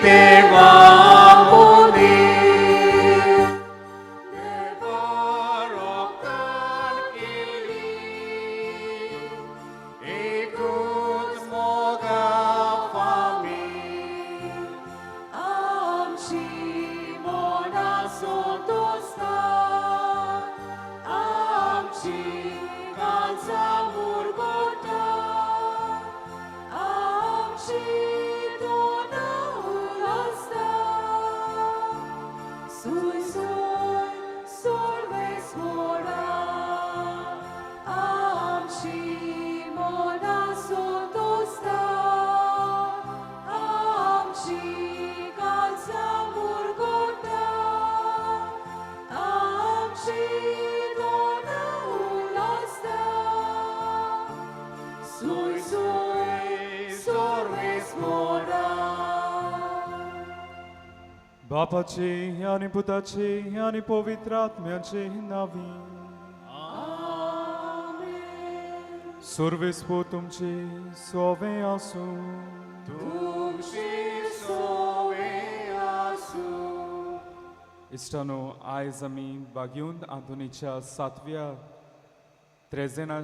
대왕 보니 बापाची आणि पुताची आणि पवित्र आत्म्याची नावी सर्वेस्पो तुमची सोवे आसू इश्टानो आयज आमी बागयुंद आंतोनीच्या 7व्या त्रेजेना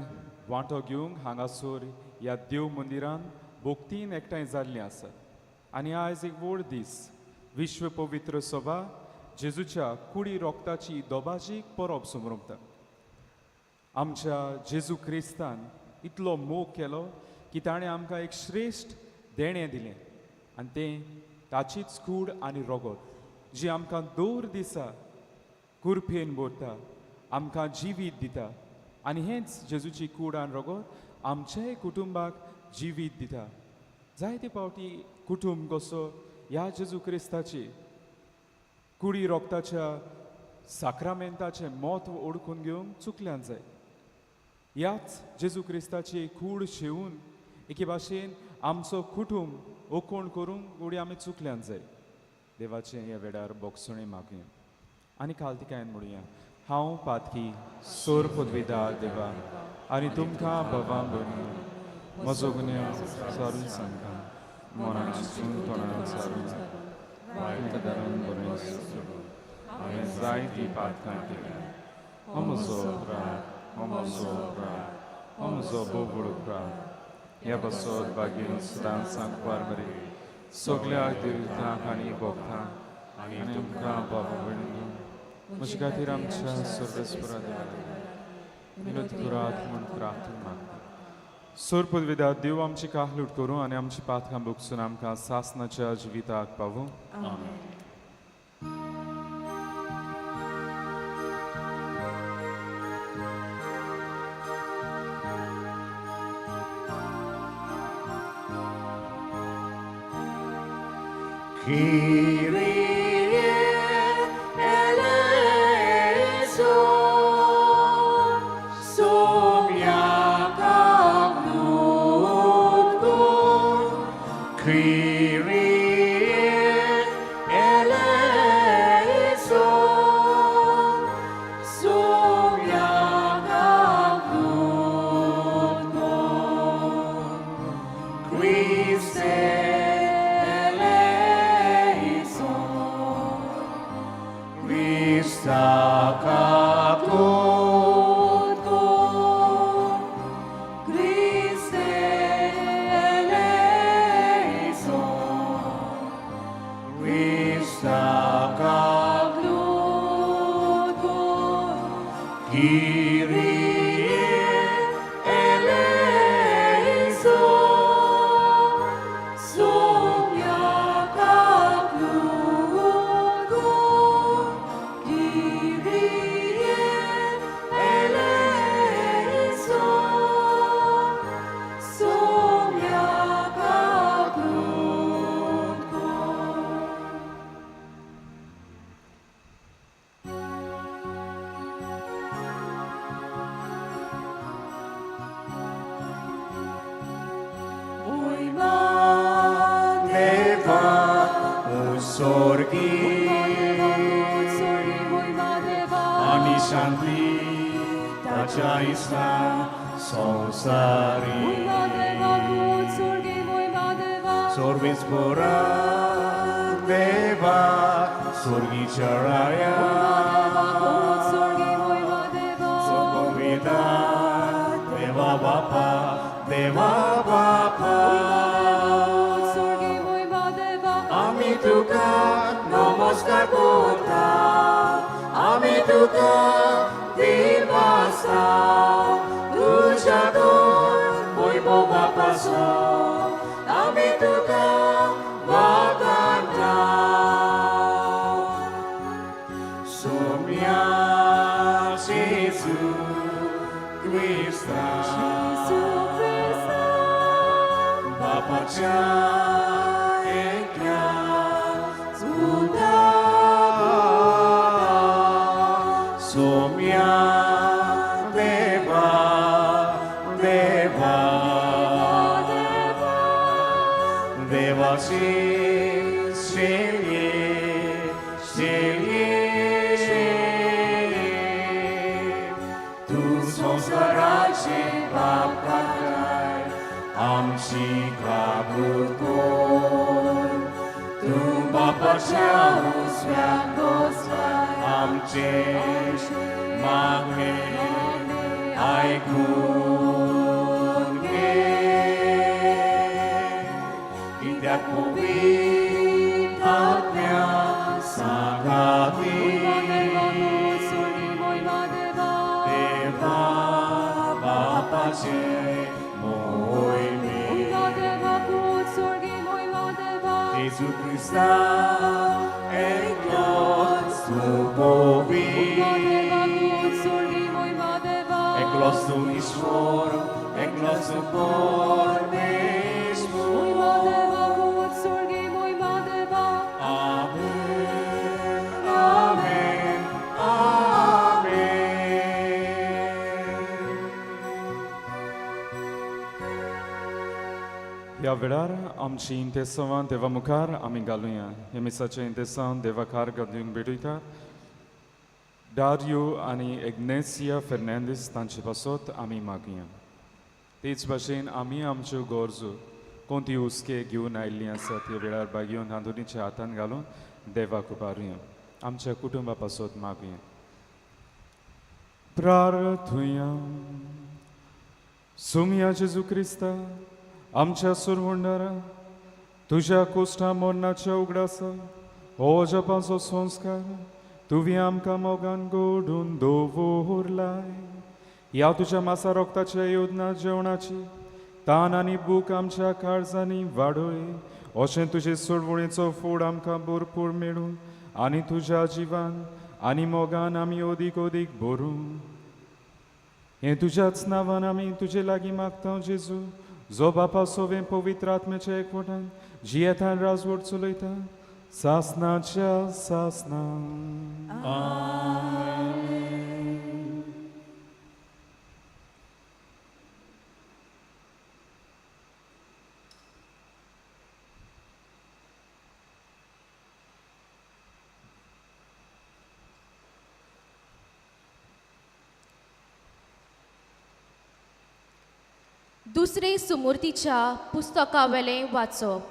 वांटो घेवंक हांगासर ह्या देव मंदिरान भोगतीन एकठांय जाल्लीं आसात आनी आयज एक व्हड दीस विश्व पवित्र सभा जेजूच्या कुडी रोगताची दोबाजीक परब समोरता आमच्या जेजू क्रिस्तान इतलो मोग केलो की ताणें आमकां एक श्रेश्ठ देणें दिलें आनी तें ताचीच कूड आनी रोगत जी आमकां दर दिसा कुरपेन भरता आमकां जिवीत दिता आनी हेंच जेजूची कूड आनी रोगत आमच्याय कुटुंबाक जिवीत दिता जायते पावटी कुटुंब कसो ह्या जेजू क्रिस्ताची कुडी रोगताच्या साक्रामेंताचें म्हत्व ओळखून घेवंक चुकल्यान जाय ह्याच जेजू क्रिस्ताची कूड शेवून एके भाशेन आमचो कुटुंब ओकोण करूंक उडी आमी चुकल्यान जाय देवाचें ह्या वेळार बोगसणें मागुया आनी खालतिकायेन म्हणुया हांव पातकी सोर पदवीदार देवा आनी तुमकां भवां भरनी म्हजो गुन्यांव सारून सांगता मोनासून तोंडान सारून वायट दारान बरें हांवें जायतीं पातकां केल्यां हो म्हजो अपराध हो म्हजो अपराध हो म्हजो बोबड अपराध ह्या बसत बागेन सदांच सांगपार बरें सगळ्या देवतांक आनी भोगतांक आनी तुमकां बाबा भयणी म्हजे खातीर आमच्या सर्वेस्परा देवाक विनोद करात म्हूण प्रार्थना मागता सोर पदवीदार देव आमची काहलूट करूं आनी आमची पातकां भोगसून आमकां सासनाच्या जिविताक पावूं Sorvis pora सोर्गीच्या राया सोर्गोविदा देवा बापा आम्ही तुका नमस्कार करता आम्ही तुका देवासा तुझ्या वैभव बापासो आम्ही तुका वागता सोम्या जेजू क्रिस्ता बापाच्या एकल्या सुदा सोम्या देवा देवा देवाची शेल्ये शेल्ये तू संसाराचे पाप काढलाय आमची काबूल कोर तू बापाच्या उजव्यात बसलाय आमचे मागणे ऐकून घे कित्याक पवित्र आत्म्या सांगाती देवा बापाचे Jesu Christa Eglos tu Ishvor Eglos tu Pormeshvor Amen Amen Amen ह्या वेळार आमची इंतेसां देवा मुखार आमी घालुया हे मिसाचे इंतेसां देवा खार घालूंक बेडयता डारियो आनी एग्नेसिया फेर्नांदीस तांचे पासत आमी मागुया तेच भाशेन आमी आमच्यो गरजो कोणती हुस्के घेवन आयिल्लीं आसात ह्या वेळार बागेवन हांदुनीच्या हातान घालून देवाक उबारुया आमच्या कुटुंबा पासत मागुया प्रार्थुया सुमिया जेजू क्रिस्ता आमच्या सुरवंडारा तुझ्या कोश्टा मोर्नाच्या उगडासा हो जपाचो संस्कार तुवें आमकां मोगान घडोवन दवरलाय ह्या तुज्या मासा रोगताच्या योजना जेवणाची तान आनी बूक आमच्या काळजांनी वाडोय अशें तुजे सुरवणेचो फोड आमकां भरपूर मेळूं आनी तुज्या जिवान आनी मोगान आमी ओदीक ओदीक भरूं हें तुज्याच नांवान आमी तुजे लागीं मागता जेजू जो बापा सोवें पवित्र आत्म्याच्या एकवटान जियेतान राजवट चलयता सासनाच्या सासना दुसरे सुमूर्तीच्या पुस्तकावेलें वाचप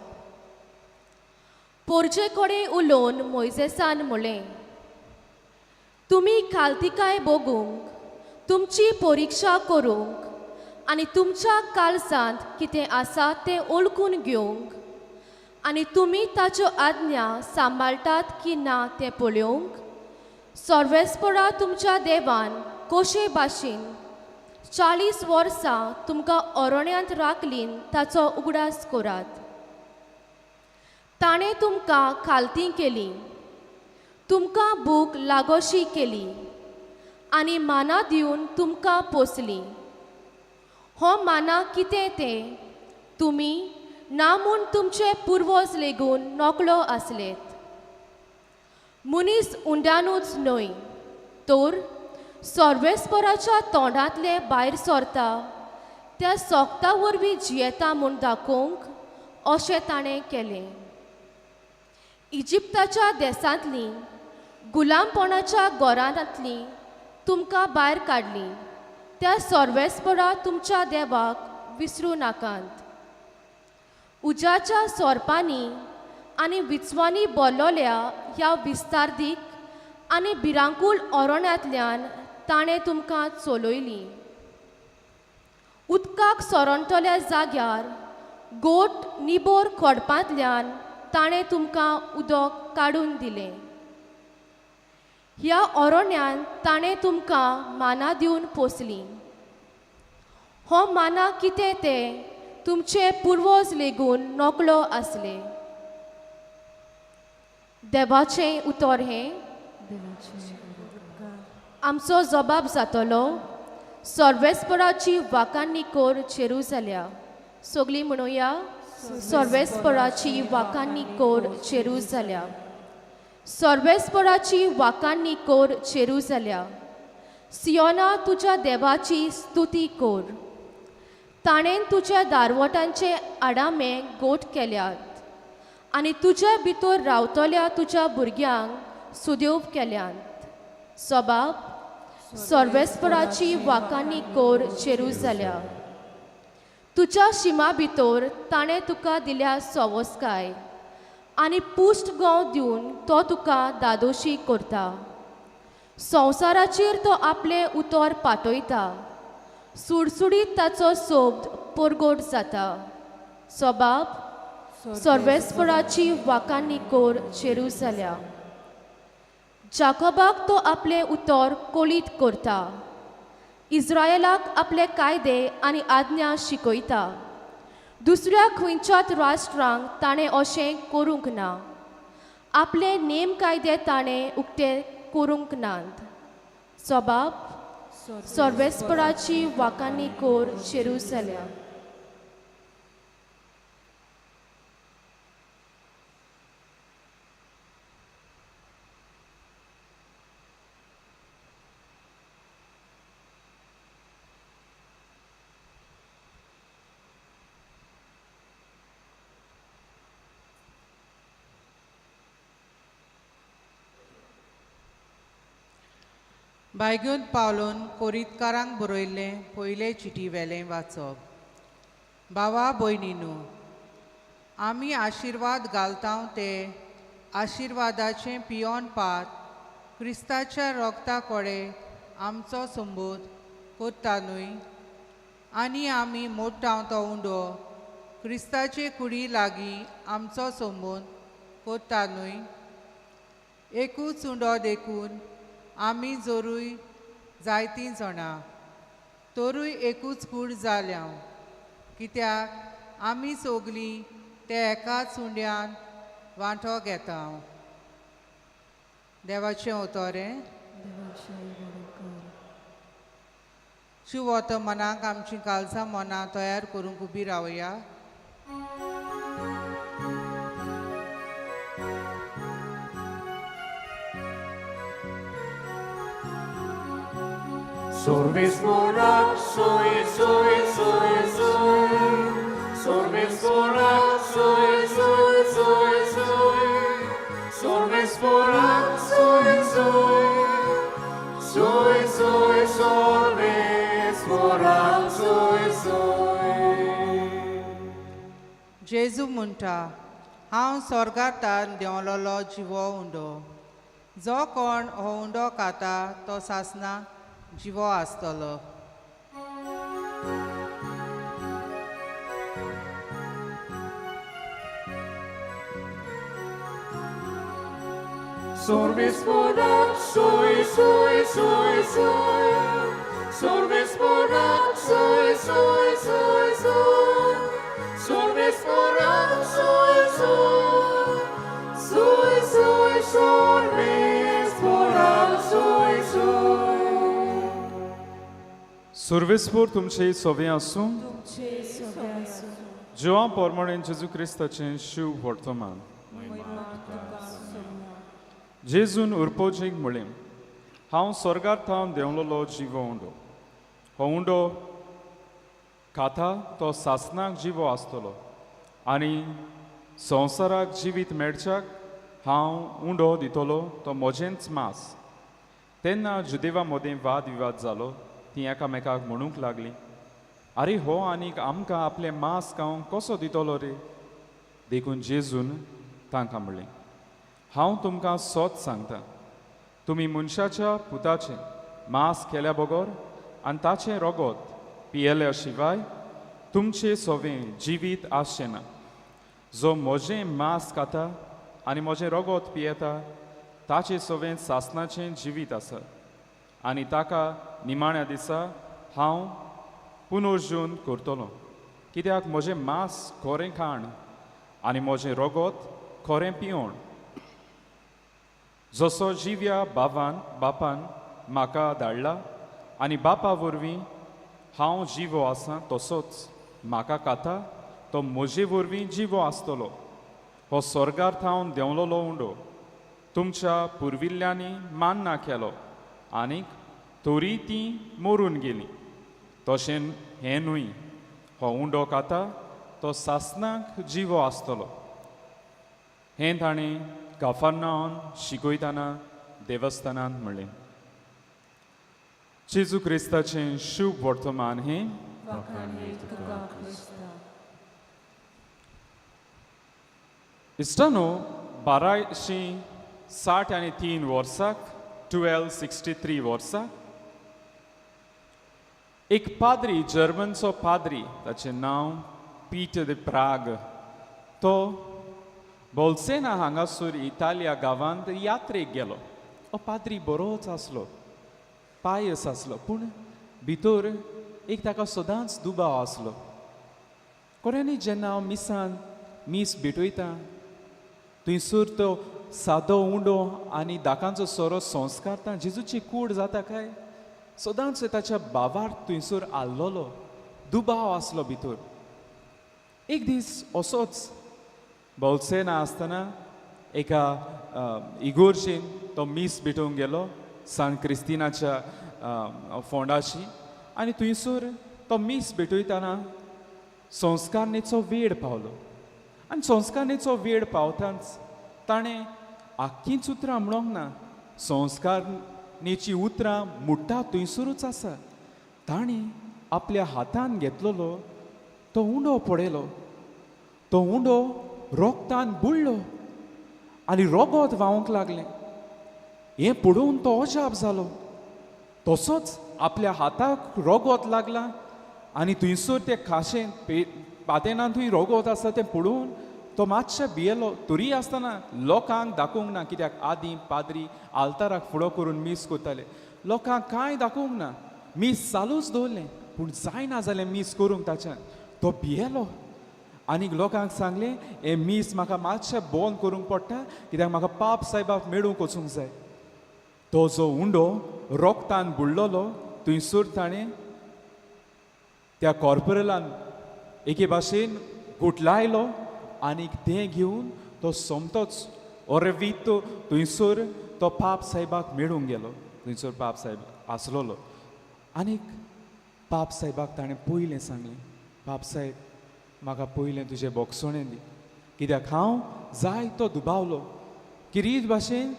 पोरजे कडेन उलोवन मोइजेसान म्हळें तुमी खालतिकाय बोगूंक तुमची परिक्षा करूंक आनी तुमच्या काळजांत कितें आसा तें ओळखून घेवंक आनी तुमी ताच्यो आज्ञा सांबाळटात की ना तें पळोवंक सर्वेस्परा तुमच्या देवान कशे भाशेन 40 वर्सां तुमकां अरण्यांत राखलीन ताचो उगडास करात ताणें तुमकां खालती केली तुमकां भूक लागोशी केली आनी माना दिवन तुमकां पोसली हो माना कितें तें तुमी ना म्हूण तुमचे पुर्वज लेगून नोकळो आसलेत मनीस उंड्यानूच न्हय तर सर्वेस्पराच्या तोंडांतले भायर सरता त्या सोगता वरवीं जियेता म्हूण दाखोवंक अशें ताणें केलें इजिप्ताच्या देसांतली गुलामपणाच्या गोरांतली तुमकां भायर काडली त्या सर्वेस्परा तुमच्या देवाक विसरूं नाकात उज्याच्या सोरपांनी आनी विचवानी बोल्लोल्या ह्या विस्तार्दीक आनी भिरांकूळ अरण्यांतल्यान ताणें तुमकां चलयलीं. उदकाक सोरोंतल्या जाग्यार गोट निबोर खोडपांतल्यान ताणें तुमकां उदक काडून दिलें. ह्या अरण्यान ताणें तुमकां माना दिवन पोसलीं. हो माना कितें तें तुमचे पुर्वज लेगून नोकळो आसले. देवाचें उतर हें आमचो जबाब जातलो सर्वेस्पराची वाकान्नी कोर जेरुसल्या. सगळीं म्हणुया सर्वेस्पराची वाकान्नी कोर जेरुसल्या. सर्वेस्पराची वाकान्नी कोर जेरुसल्या. सियोना तुज्या देवाची स्तुती कोर. ताणें तुज्या दारवटांचे आडामे गोठ केल्यात आनी तुज्या भितर रावतल्या तुज्या भुरग्यांक सुदेव केल्यात. सबाब सर्वेस्पराची वाकान्नी कोर जेरुसल्या. तुज्या शिमा भितर ताणें तुका दिल्या सवस्काय आनी पुश्ट गोंव दिवन तो तुका दादोशी करता. संवसाराचेर तो आपलें उतर पाटयता. सुडसुडीत ताचो सोब परगोट जाता. सबाब सर्वेस्पराची वाकान्नी कोर जेरुसल्या. जाकोबाक तो आपलें उतर कोलीत करता. इस्रायेलाक आपले कायदे आनी आज्ञा शिकयता. दुसऱ्या खंयच्याच राष्ट्रांक ताणें अशें करूंक ना. आपले नेम कायदे ताणें उक्ते करूंक नात. सबाब सर्वेस्पराची वाकान्नी कोर जेरुसल्या. बायगून पावलून कोरीतकारांक बरयल्लें पयलें चिटी वेलें वाचप. भावा भयणीनू, आमी आशिर्वाद घालता ते आशिर्वादाचें पियोन पात क्रिस्ताच्या रोगता कोडे आमचो संबोध करता न्हय. आनी आमी मोडटा तो उंडो क्रिस्ताचे कुडी लागीं आमचो संबोध करता न्हय. एकूच उंडो देखून आमी जोरूय जायतीं जाणां तोरूय एकूच कूड जाल्या. कित्याक आमी सोगलीं ते एकाच उंड्यान वांटो घेता. देवाचें उतोरें. शिव वतो मनाक आमचीं काळजां मनां तयार करूंक उबी रावया. Sorvesporak, soy, soy, soy, soy. Sorvesporak, soy, soy, soy, soy. Sorvesporak, soy, soy. Soy, soy, sorvesporak, soy, soy. जेजू म्हणटा, हांव स्वर्गांतान देंवलोलो जिवो उंडो. जो कोण हो उंडो खाता तो सासना जिवो आसतलो. Sorvesporak, soy, soy, soy, soy. Sorvesporak, soy, soy, soy, soy. Sorvesporak, soy, soy. Soy, soy, sorvesporak, soy, soy. सर्वेस्पोर तुमचे सोवे आसूं. जिवा पोरमोणें जेजू क्रिस्ताचें शिव वर्तमान. जेजून उरपोजीक म्हळें, हांव स्वर्गांत थावन देंवलोलो जिवो उंडो. हो उंडो खाता तो सासनाक जिवो आसतलो आनी संवसाराक जिवीत मेळच्याक हांव उंडो दितलो तो म्हजेंच मांस. तेन्ना जुदेवा मदें वाद विवाद जालो. तीं एकामेकाक म्हणूंक लागलीं, आरे हो आनीक आमकां आपलें मांस खावंक कसो दितलो रे. देखून जेजून तांकां म्हणलें, हांव तुमकां सोत सांगतां, तुमी मनशाच्या पुताचें मांस केल्या बगर आनी ताचें रगत पियेल्या शिवाय तुमचें सोवें जिवीत आसचें ना. जो म्हजें मांस खाता आनी म्हजें रगत पियेता ताचें सोवें सासणाचें जिवीत आसा आनी ताका निमाण्या दिसा हांव पुनर्जीवन करतलों. कित्याक म्हजें मांस खरें खाण आनी म्हजें रगत खरें पिवण. जसो जिव्या बापान म्हाका धाडला आनी बापा वरवीं हांव जिवो आसां तसोच म्हाका खाता तो म्हजे वरवीं जिवो आसतलो. हो स्वर्गांत हांव देंवलोलो उंडो तुमच्या पुर्विल्ल्यांनी मान ना केलो आनीक तोरी तीं मरून गेलीं. तशें हें न्हय, हो उंडो खाता तो सासणाक जिवो आसतलो. हें ताणें कफरनाहूम शिकयतना देवस्थानांत म्हणलें. जेजू क्रिस्ताचें शुभ वर्तमान हें इश्टानो, 1263 वर्साक 1263 वर्सा एक पाद्री, जर्मनचो पाद्री, ताचें नांव पीटर द प्राग, तो बोल्सेना हांगासर इटालिया गांवांत यात्रेक गेलो. हो पाद्री बरोच आसलो, पायस आसलो, पूण भितर एक ताका सदांच दुबाव आसलो. कोणानी जेन्ना हांव मीस भेटयता थंयसर तो सादो उंडो आनी दाकांचो सोरो संस्कारता जेजूची कूड जाता काय, सदांच ताच्या भावार थंयसर आल्लोलो दुबाव आसलो भितर. एक दीस असोच बोल्सेना आसतना एका इगोर्जेन तो मीस भेटोवंक गेलो सान क्रिस्तिनाच्या फोंडाची, आनी थंयसर तो मीस भेटयतना संस्कारनेचो वेळ पावलो. आनी संस्कारनेचो वेळ पावताच ताणें आख्खींच उतरां म्हणोंक ना, संस्कारनेची उतरां म्हणटा थंयसरूच आसा. ताणें आपल्या हातान घेतलोलो तो उंडो पडयलो. तो उंडो रोगतान बुडलो आनी रगत व्हांवंक लागलें. हें पळोवन तो अजाप जालो. तसोच आपल्या हाताक रगत लागला आनी थंयसर तें खाशें पातेनांतूय रगत आसा तें पळोवन तो मातशें भियेलो. तरी आसतना लोकांक दाखोवंक ना, कित्याक आदीं पाद्री आल्ताराक फुडो करून मीस करताले. लोकांक कांय दाखोवंक ना, मीस चालूच दवरलें, पूण जायना जालें मीस करूंक ताच्यान. तो भियेलो आनीक लोकांक सांगलें, हें मीस म्हाका मातशें बंद करूंक पडटा, कित्याक म्हाका पाप सायबाक मेळूंक वचूंक जाय. तो जो उंडो रोगतान बुडलोलो थंयसर ताणें त्या कॉर्पोरलान एके भाशेन गुटलायलो आनीक तें घेवन तो सोमतोच ओरेवीत थंयसर तो पाप सायबाक मेळूंक गेलो. थंयसर पाप सायब आसलोलो आनीक पाप सायबाक ताणें पयलें सांगलें, पाप सायब म्हाका पयलें तुजें बोगसोणें दी, कित्याक हांव जाय तो दुबावलो. किरीत भाशेन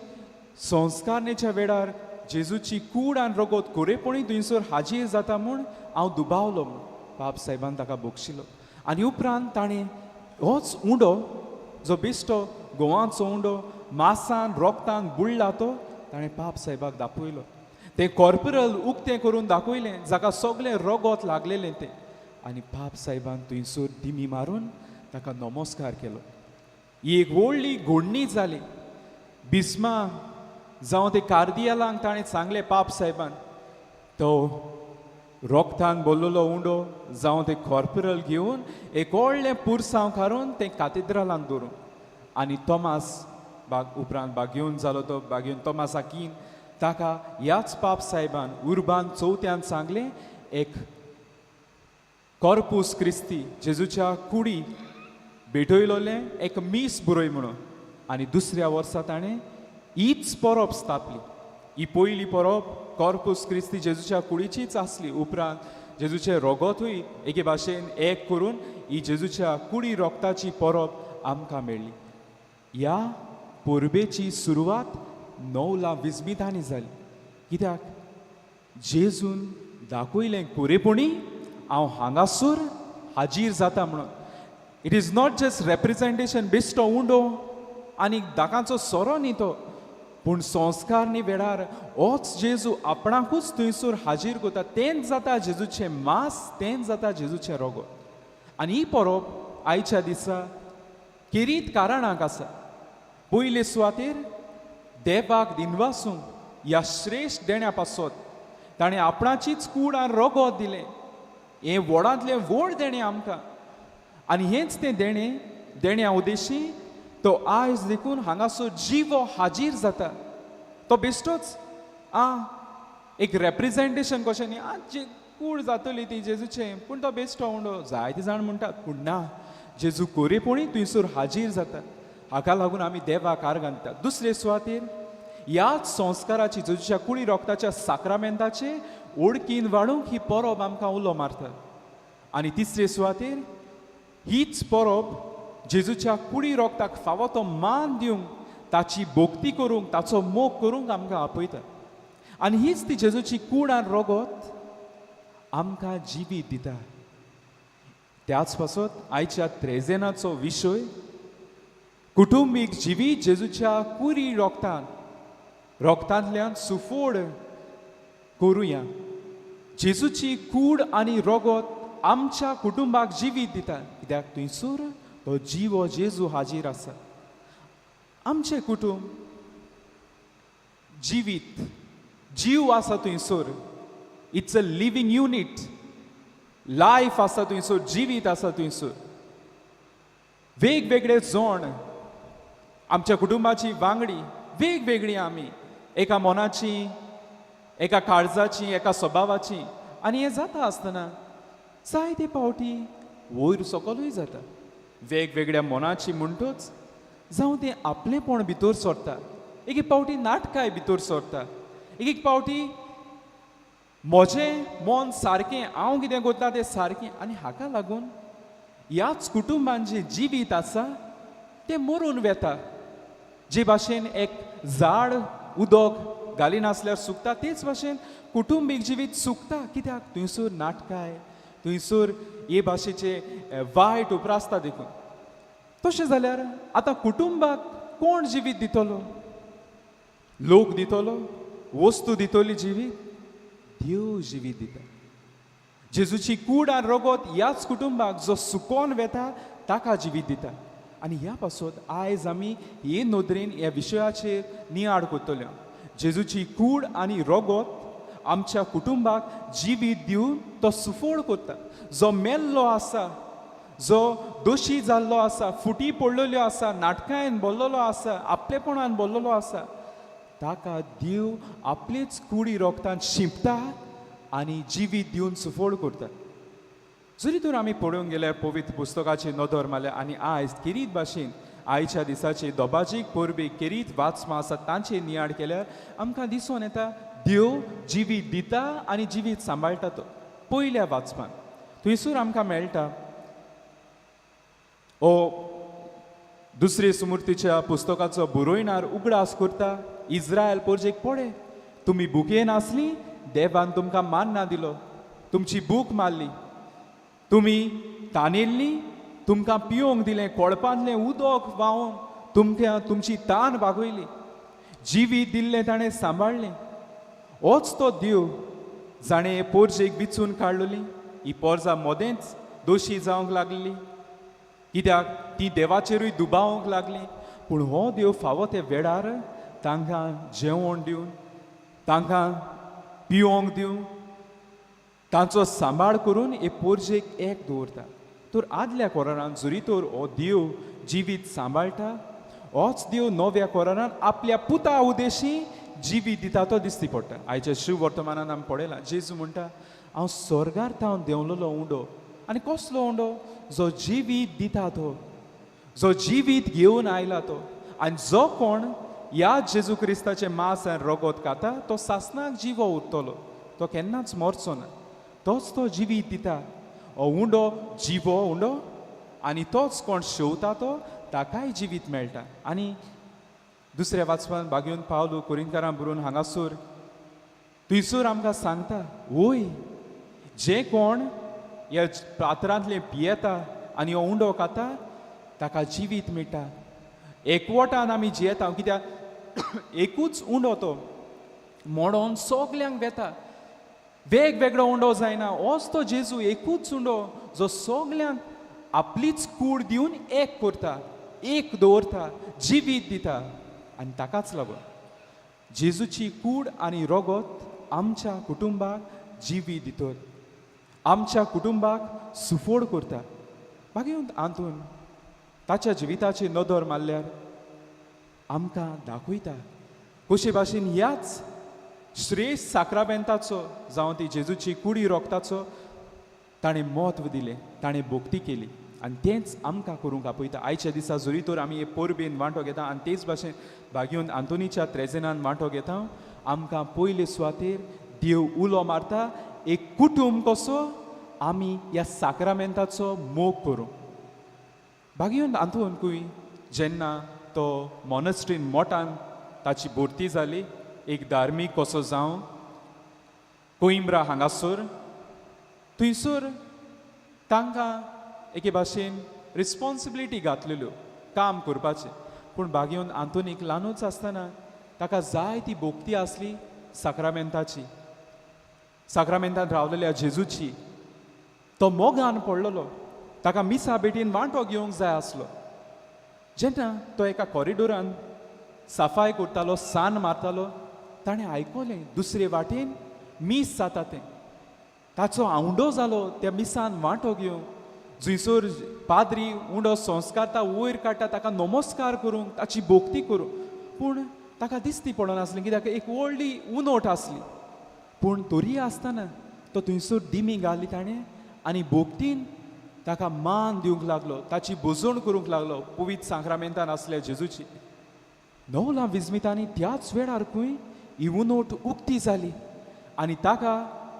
संस्कारनेच्या वेळार जेजूची कूड आनी रगत कोरेपणी थंयसर हाजीर जाता म्हूण हांव दुबावलो म्हूण पाप सायबान ताका बोगशिलो. आनी उपरांत ताणें होच उंडो, जो बेश्टो गोवांचो उंडो मांसान रोगतान बुडला, तो ताणें पाप सायबाक दाखयलो. तें कॉर्पोरल उक्तें करून दाखयलें जाका सगळें रगत लागलेलें तें. आनी पाप सायबान थंयसर दिमी मारून ताका नमस्कार केलो. ही एक व्हडली घोडणी जाली. बिस्मा जावं ते कार्दियालांक ताणें सांगलें पाप सायबान, तो रोगतान बोल्लोलो उंडो जावं ते कॉर्पोरल घेवन एक व्हडलें पुरसांव काडून तें कातिद्रलांत दवरूं. आनी तोमास उपरांत बागेवन जालो तो बागेवन तोमासाकीन ताका ह्याच पाप सायबान उर्बान चवथ्यान सांगलें, एक कॉर्पूस क्रिस्ती जेजूच्या कुडी भेटयलोलें एक मीस बरय म्हणून. आनी दुसऱ्या वर्सा ताणें हीच परब स्थापली. ही पयली परब कॉर्पूस क्रिस्ती जेजूच्या कुडीचीच आसली. उपरांत जेजूचें रगतूय एके भाशेन एक करून ही जेजूच्या कुडी रोगताची परब आमकां मेळ्ळी. ह्या परबेची सुरवात 920 जाली. कित्याक जेजून दाखयलें पुरेपणी हांव हांगासर हाजीर जाता म्हणून. It is not just representation बेश्टो उंडो आनी दाकांचो सोरो न्ही तो, पूण संस्कार न्ही वेळार होच जेजू आपणाकूच थंयसर हाजीर करता. तेंच जाता जेजूचें मांस, तेंच जाता जेजूचें रोगो. आनी ही परब आयच्या दिसा किरीत कारणाक आसा. पयले सुवातेर देवाक दिनवासूंक ह्या श्रेश्ठ देण्या पासत ताणें आपणाचीच कूड आनी रोगोत दिलें. हें व्हडांतलें व्हड देणें आमकां. आनी हेंच तें देण्या उद्देशी तो आयज देखून हांगासर जिवो हाजीर जाता. तो बेश्टोच एक रेप्रेजेंटेशन कशें न्ही, जे कूड जातली ती जेजूचें, पूण तो बेश्टो उंडो. जायते जाण म्हणटात, पूण ना, जेजू कोरेपणी थंयसर हाजीर जाता. हाका लागून आमी देवाक आर्गां घालतात. दुसरे सुवातेर ह्याच संस्काराची, जेजूच्या कुडी रोगताच्या साक्रामेंताचे ओळखीन वाडूंक ही परब आमकां उलो मारता. आनी तिसरे सुवातेर हीच परब जेजूच्या कुडी रोगताक फावो तो मान दिवंक, ताची भोक्ती करूंक, ताचो मोग करूंक आमकां आपयता. आनी हीच ती जेजूची कूड आनी रोगत आमकां जिवीत दिता. त्याच पासत आयच्या त्रेजेनाचो विशय कुटुंबीक जिवीत जेजूच्या कुडी रोगतांतल्यान सुफोड करुया. जेजूची कूड आनी रोगत आमच्या कुटुंबाक जिवीत दिता, कित्याक थंयसर तो जिवो जेजू हाजीर आसा. आमचें कुटुंब जिवीत, जीव आसा थंयसर. It's a living unit. Life आसा थंयसर, जिवीत आसा थंयसर. वेगवेगळे जोण आमच्या कुटुंबाची वांगडी वेगवेगळी आमी, एका मोनाची, एका काळजाची, एका स्वभावाची. आनी हें जाता आसतना जायते पावटी वयर सकलूय जाता. वेगवेगळ्या मोनाची म्हणटूच जावं तें आपलेपण भितर सरता. एक एक पावटी नाटकाय भितर सरता. एक एक पावटी म्हजें मन सारकें, हांव कितें करता तें सारकें. आनी हाका लागून ह्याच कुटुंबान जें जिवीत आसा तें मरून वेता. जे भाशेन एक झाड उदक घालिनासल्यार सुकता, तेच भाशेन कुटुंबीक जिवीत सुकता. कित्याक थंयसर नाटकाय, थंयसर हे भाशेचे वायट उप्रासता देखून. तशें जाल्यार आतां कुटुंबाक कोण जिवीत दितलो? लोक दितलो? वस्तू दितली जिवीत? देव जिवीत दिता. जेजूची कूड आनी रोगत ह्याच कुटुंबाक जो सुकोन वेता ताका जिवीत दिता. आनी ह्या पासत आयज आमी हे नदरेन ह्या विशयाचेर नियाळ करतल्यो. जेजूची कूड आनी रोगत आमच्या कुटुंबाक जिवीत दिवन तो सुफोड करता. जो मेल्लो आसा, जो दोशी जाल्लो आसा, फुटी पडलेल्यो आसा, नाटकांत बोल्लेलो आसा, आपलेपणान बोल्लेलो आसा, ताका देव आपलेच कुडी रोगतान शिंपता आनी जिवीत दिवन सुफोड करता. जरी तर आमी पळोवंक गेल्यार पवित्र पुस्तकाची नदर मारल्यार आनी आयज किरीत भाशेन आयच्या दिसाची दोबाजीक परबीक किरीत वाचमां आसात तांचे नियाळ केल्यार आमकां दिसून येता देव जिवीत दिता आनी जिवीत सांबाळटा. तो पयल्या वाचपान थंयसर आमकां मेळटा दुसरे सुमूर्तीच्या पुस्तकाचो बरोयणार उगडास करता. इस्रायल पोरजेक पळय, तुमी भुकेन आसली, देवान तुमकां मान ना दिलो, तुमची भूक मारली. तुमी तानेल्ली, तुमकां पिवंक दिलें, कोळपांतलें उदक व्हांवून तुमची तान भागयली. जिवीत दिल्लें ताणें सांबाळलें. होच तो देव जाणें पोरजेक विचून काडलेली. ही पोरजां मोदेंच दोशी जावंक लागलेली, कित्याक ती देवाचेरूय दुबावंक लागली. पूण हो देव फावो ते वेळार तांकां जेवण दिवन, तांकां पिवंक दिवन, तांचो सांबाळ करून हे पोरजेक एक दवरता. तर आदल्या कोरांत जरी तर हो देव जिवीत सांबाळटा, होच देव नव्या कोरांत आपल्या पुता उद्देशी जिवीत दिता तो दिसती पडटा. आयच्या शिव वर्तमानान आमी पळयलां जेजू म्हणटा हांव स्वर्गार थावन देंवलेलो उंडो. आनी कसलो उंडो? जो जिवीत दिता तो, जो जिवीत घेवन आयला तो. आनी जो कोण ह्या जेजू क्रिस्ताचे मांस आनी रोगत खाता तो सासणाक जिवो उरतलो, तो केन्नाच मरचो ना. तोच तो जिवीत दिता. हो उंडो जिवो उंडो आनी तोच कोण शेवता तो ताकाय जिवीत मेळटा. आनी दुसऱ्या वाचपान बागेवन पावलो कोरिंथकारां बरोवन हांगासर थंयसर आमकां सांगता वय जे कोण ह्या पात्रांतले पियेता आनी हो उंडो खाता ताका जिवीत मेळटा. एकवटान आमी जियेता कित्याक एकूच उंडो तो मोडोन सोगल्यांक वेता वेगवेगळो उंडो जायना होच तो जेजू एकूच उंडो जो सोगल्यांक आपलीच कूड दिवन एक करता एक दवरता जिवीत दिता आनी ताकाच लागून जेजूची कूड आनी रोगत आमच्या कुटुंबाक जिवीत दितात आमच्या कुटुंबाक सुफोड करता मागीर आंतून ताच्या जिविताची नदर मारल्यार आमकां दाखयता कशे भाशेन ह्याच श्रेश्ठ साक्रामेंताचो जावं ती जेजूची कुडी रोगताचो ताणें म्हत्व दिलें ताणें भोक्ती केली आनी तेंच आमकां करूंक आपयता आयच्या दिसा जरी तर आमी हे परबेन वांटो घेता आनी तेच भाशेन भाग्यून आंतोनीच्या त्रेजेनान वांटो घेता आमकां पयले सुवातेर देव उलो मारता एक कुटुंब कसो आमी ह्या साक्रामेंताचो मोग करूं भाग्यून आंतूनकूय जेन्ना तो मॉनस्ट्रीन मोठान ताची भरती जाली एक धार्मीक कसो जावं कोइंब्रा हांगासर थंयसर तांकां एके भाशेन रिस्पॉन्सिबिलिटी घातलेल्यो काम करपाचें पूण भाग्यून आंतोनीक ल्हानूच आसतना ताका जाय ती भोक्ती आसली साक्रामेंताची साक्रामेंतांत रावलेल्या जेजूची तो मोगान पडलेलो ताका मिसा बेटीन वांटो घेवंक जाय आसलो जेन्ना तो एका कॉरिडोरान सफाई करतालो सान मारतालो ताणें आयकलें दुसरे वाटेन मीस जाता तें ताचो आवंडो जालो त्या मिसान वांटो घेवंक जंयसर पाद्री उंडो संस्कारता वयर काडटा ताका नमस्कार करूंक ताची भोक्ती करूंक पूण ताका दिसती पडनासलें कित्याक एक व्हडली उनोट आसली पूण तरी आसतना तो थंयसर डिमी घाली ताणें आनी भोक्तीन ताका मान दिवंक लागलो ताची भोजवण करूंक लागलो पवित्र साक्रामेंतान आसल्या जेजूची 9 विस्मितांनी त्याच वेळारकूय ही उनोट उक्ती जाली आनी ताका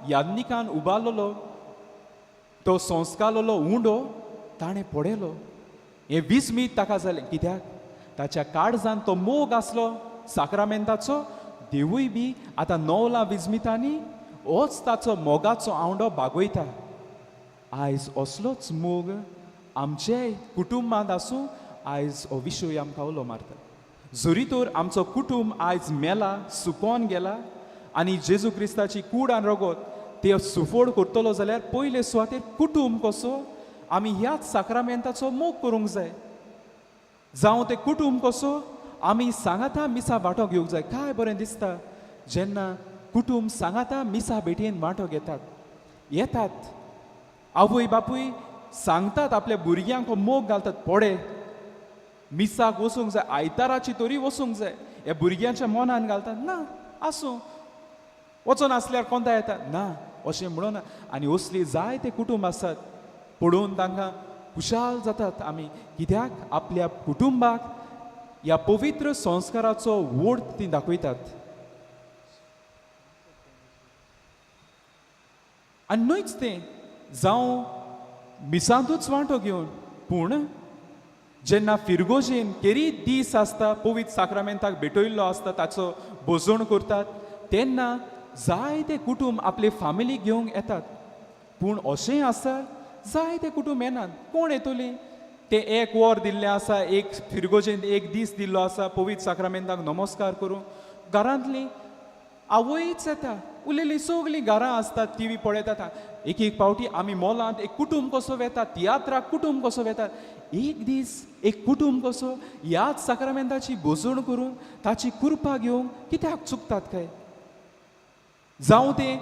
यादनिकान उबारलेलो तो संस्कारलेलो उंडो ताणें पडयलो हें विस्मीत ताका जालें कित्याक ताच्या काळजान तो मोग आसलो साक्रामेंताचो देवूय बी आतां 9 विस्मितांनी होच ताचो मोगाचो आवंडो बागयता आयज असलोच मोग आमचे कुटुंबांत आसूं आयज हो विशय आमकां उलो मारता जरी तर आमचो कुटुंब आयज मेला सुकोन गेला आनी जेजू क्रिस्ताची कूड आनी रगत ते सुफोड करतलो जाल्यार पयले सुवातेर कुटुंब कसो आमी ह्याच साक्रामेंताचो मोग करूंक जाय जावं ते कुटुंब कसो आमी सांगाता मिसा वांटो घेवंक जाय काय बरें दिसता जेन्ना कुटुंब सांगाता मिसा बेटयेन वांटो घेतात येतात आवय बापूय सांगतात आपल्या भुरग्यांक हो मोग घालतात पडे मिसाक वचूंक जाय आयताराची तरी वचूंक जाय हे भुरग्यांच्या मनान घालतात ना आसूं वचोन आसल्यार कोणता येता ना अशें म्हणून आनी असली जायते कुटुंब आसात पडोवन तांकां खुशाल जातात आमी कित्याक आपल्या कुटुंबाक ह्या पवित्र संस्काराचो वोड ती दाखयतात आनी न्हयच तें जावं मिसांतूच वांटो घेवन पूण जेन्ना फिरगोजेन केरीत दीस आसता पवित्र साक्रामेंताक भेटयल्लो आसता ताचो भोजवण करतात तेन्ना जायते कुटुंब आपले फामिली घेवंक येतात पूण अशेंय आसा जायते कुटुंब येनात कोण येतली ते एक वर दिल्लें आसा एक फिरगोजेन एक दीस दिल्लो आसा पवित्र साक्रामेंताक नमस्कार करूंक घरांतलीं आवयच येता उरलेलीं सगलीं घरां आसतात टीव्ही पळयतात एक पावटी आमी मॉलांत एक कुटुंब कसो वेतात तियात्राक कुटुंब कसो वेतात एक दीस एक कुटुंब कसो ह्याच साक्रामेंताची भोजवण करूंक ताची कृपा घेवंक कित्याक चुकतात काय जावं ते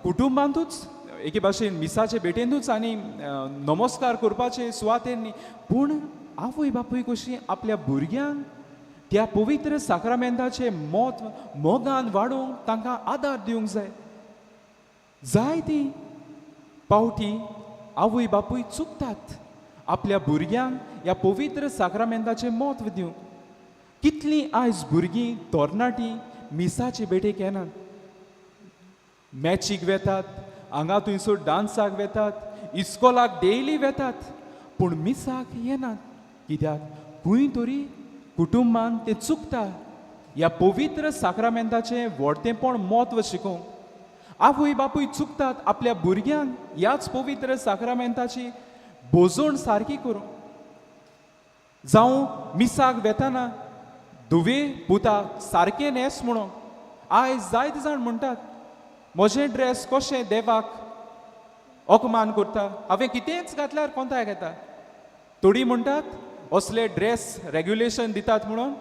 कुटुंबांतूच एके भाशेन मिसाचे भेटेंतूच आनी नमस्कार करपाचे सुवातेर न्ही पूण आवय बापूय कशी आपल्या भुरग्यांक त्या पवित्र साक्रामेंताचे मोगान वाडोवंक तांकां आदार दिवंक जाय जायती पावटी आवय बापूय चुकतात आपल्या भुरग्यांक ह्या पवित्र साक्रामेंताचें म्हत्व दिवंक कितलीं आयज भुरगीं तरणाटी मिसाचे भेटेक येनात मॅचीक वेतात हांगा थंयसर डान्साक वेतात इस्कॉलाक डेली वेतात पूण मिसाक येनात कित्याक खंय तरी कुटुंबान ते चुकता ह्या पवित्र साक्रामेंताचें व्हडतेपण म्हत्व शिकोवंक आवय बापूय चुकतात आपल्या भुरग्यांक ह्याच पवित्र साक्रामेंताची भोजवण सारकी करूंक जावं मिसाक वेताना धुवे पुताक सारकें न्हेस म्हणून आयज जायते जाण म्हणटात म्हजें ड्रेस कशें देवाक अकमान करता हांवें कितेंच घातल्यार कोंताय घेता थोडीं म्हणटात असले ड्रेस रेग्युलेशन दितात म्हणून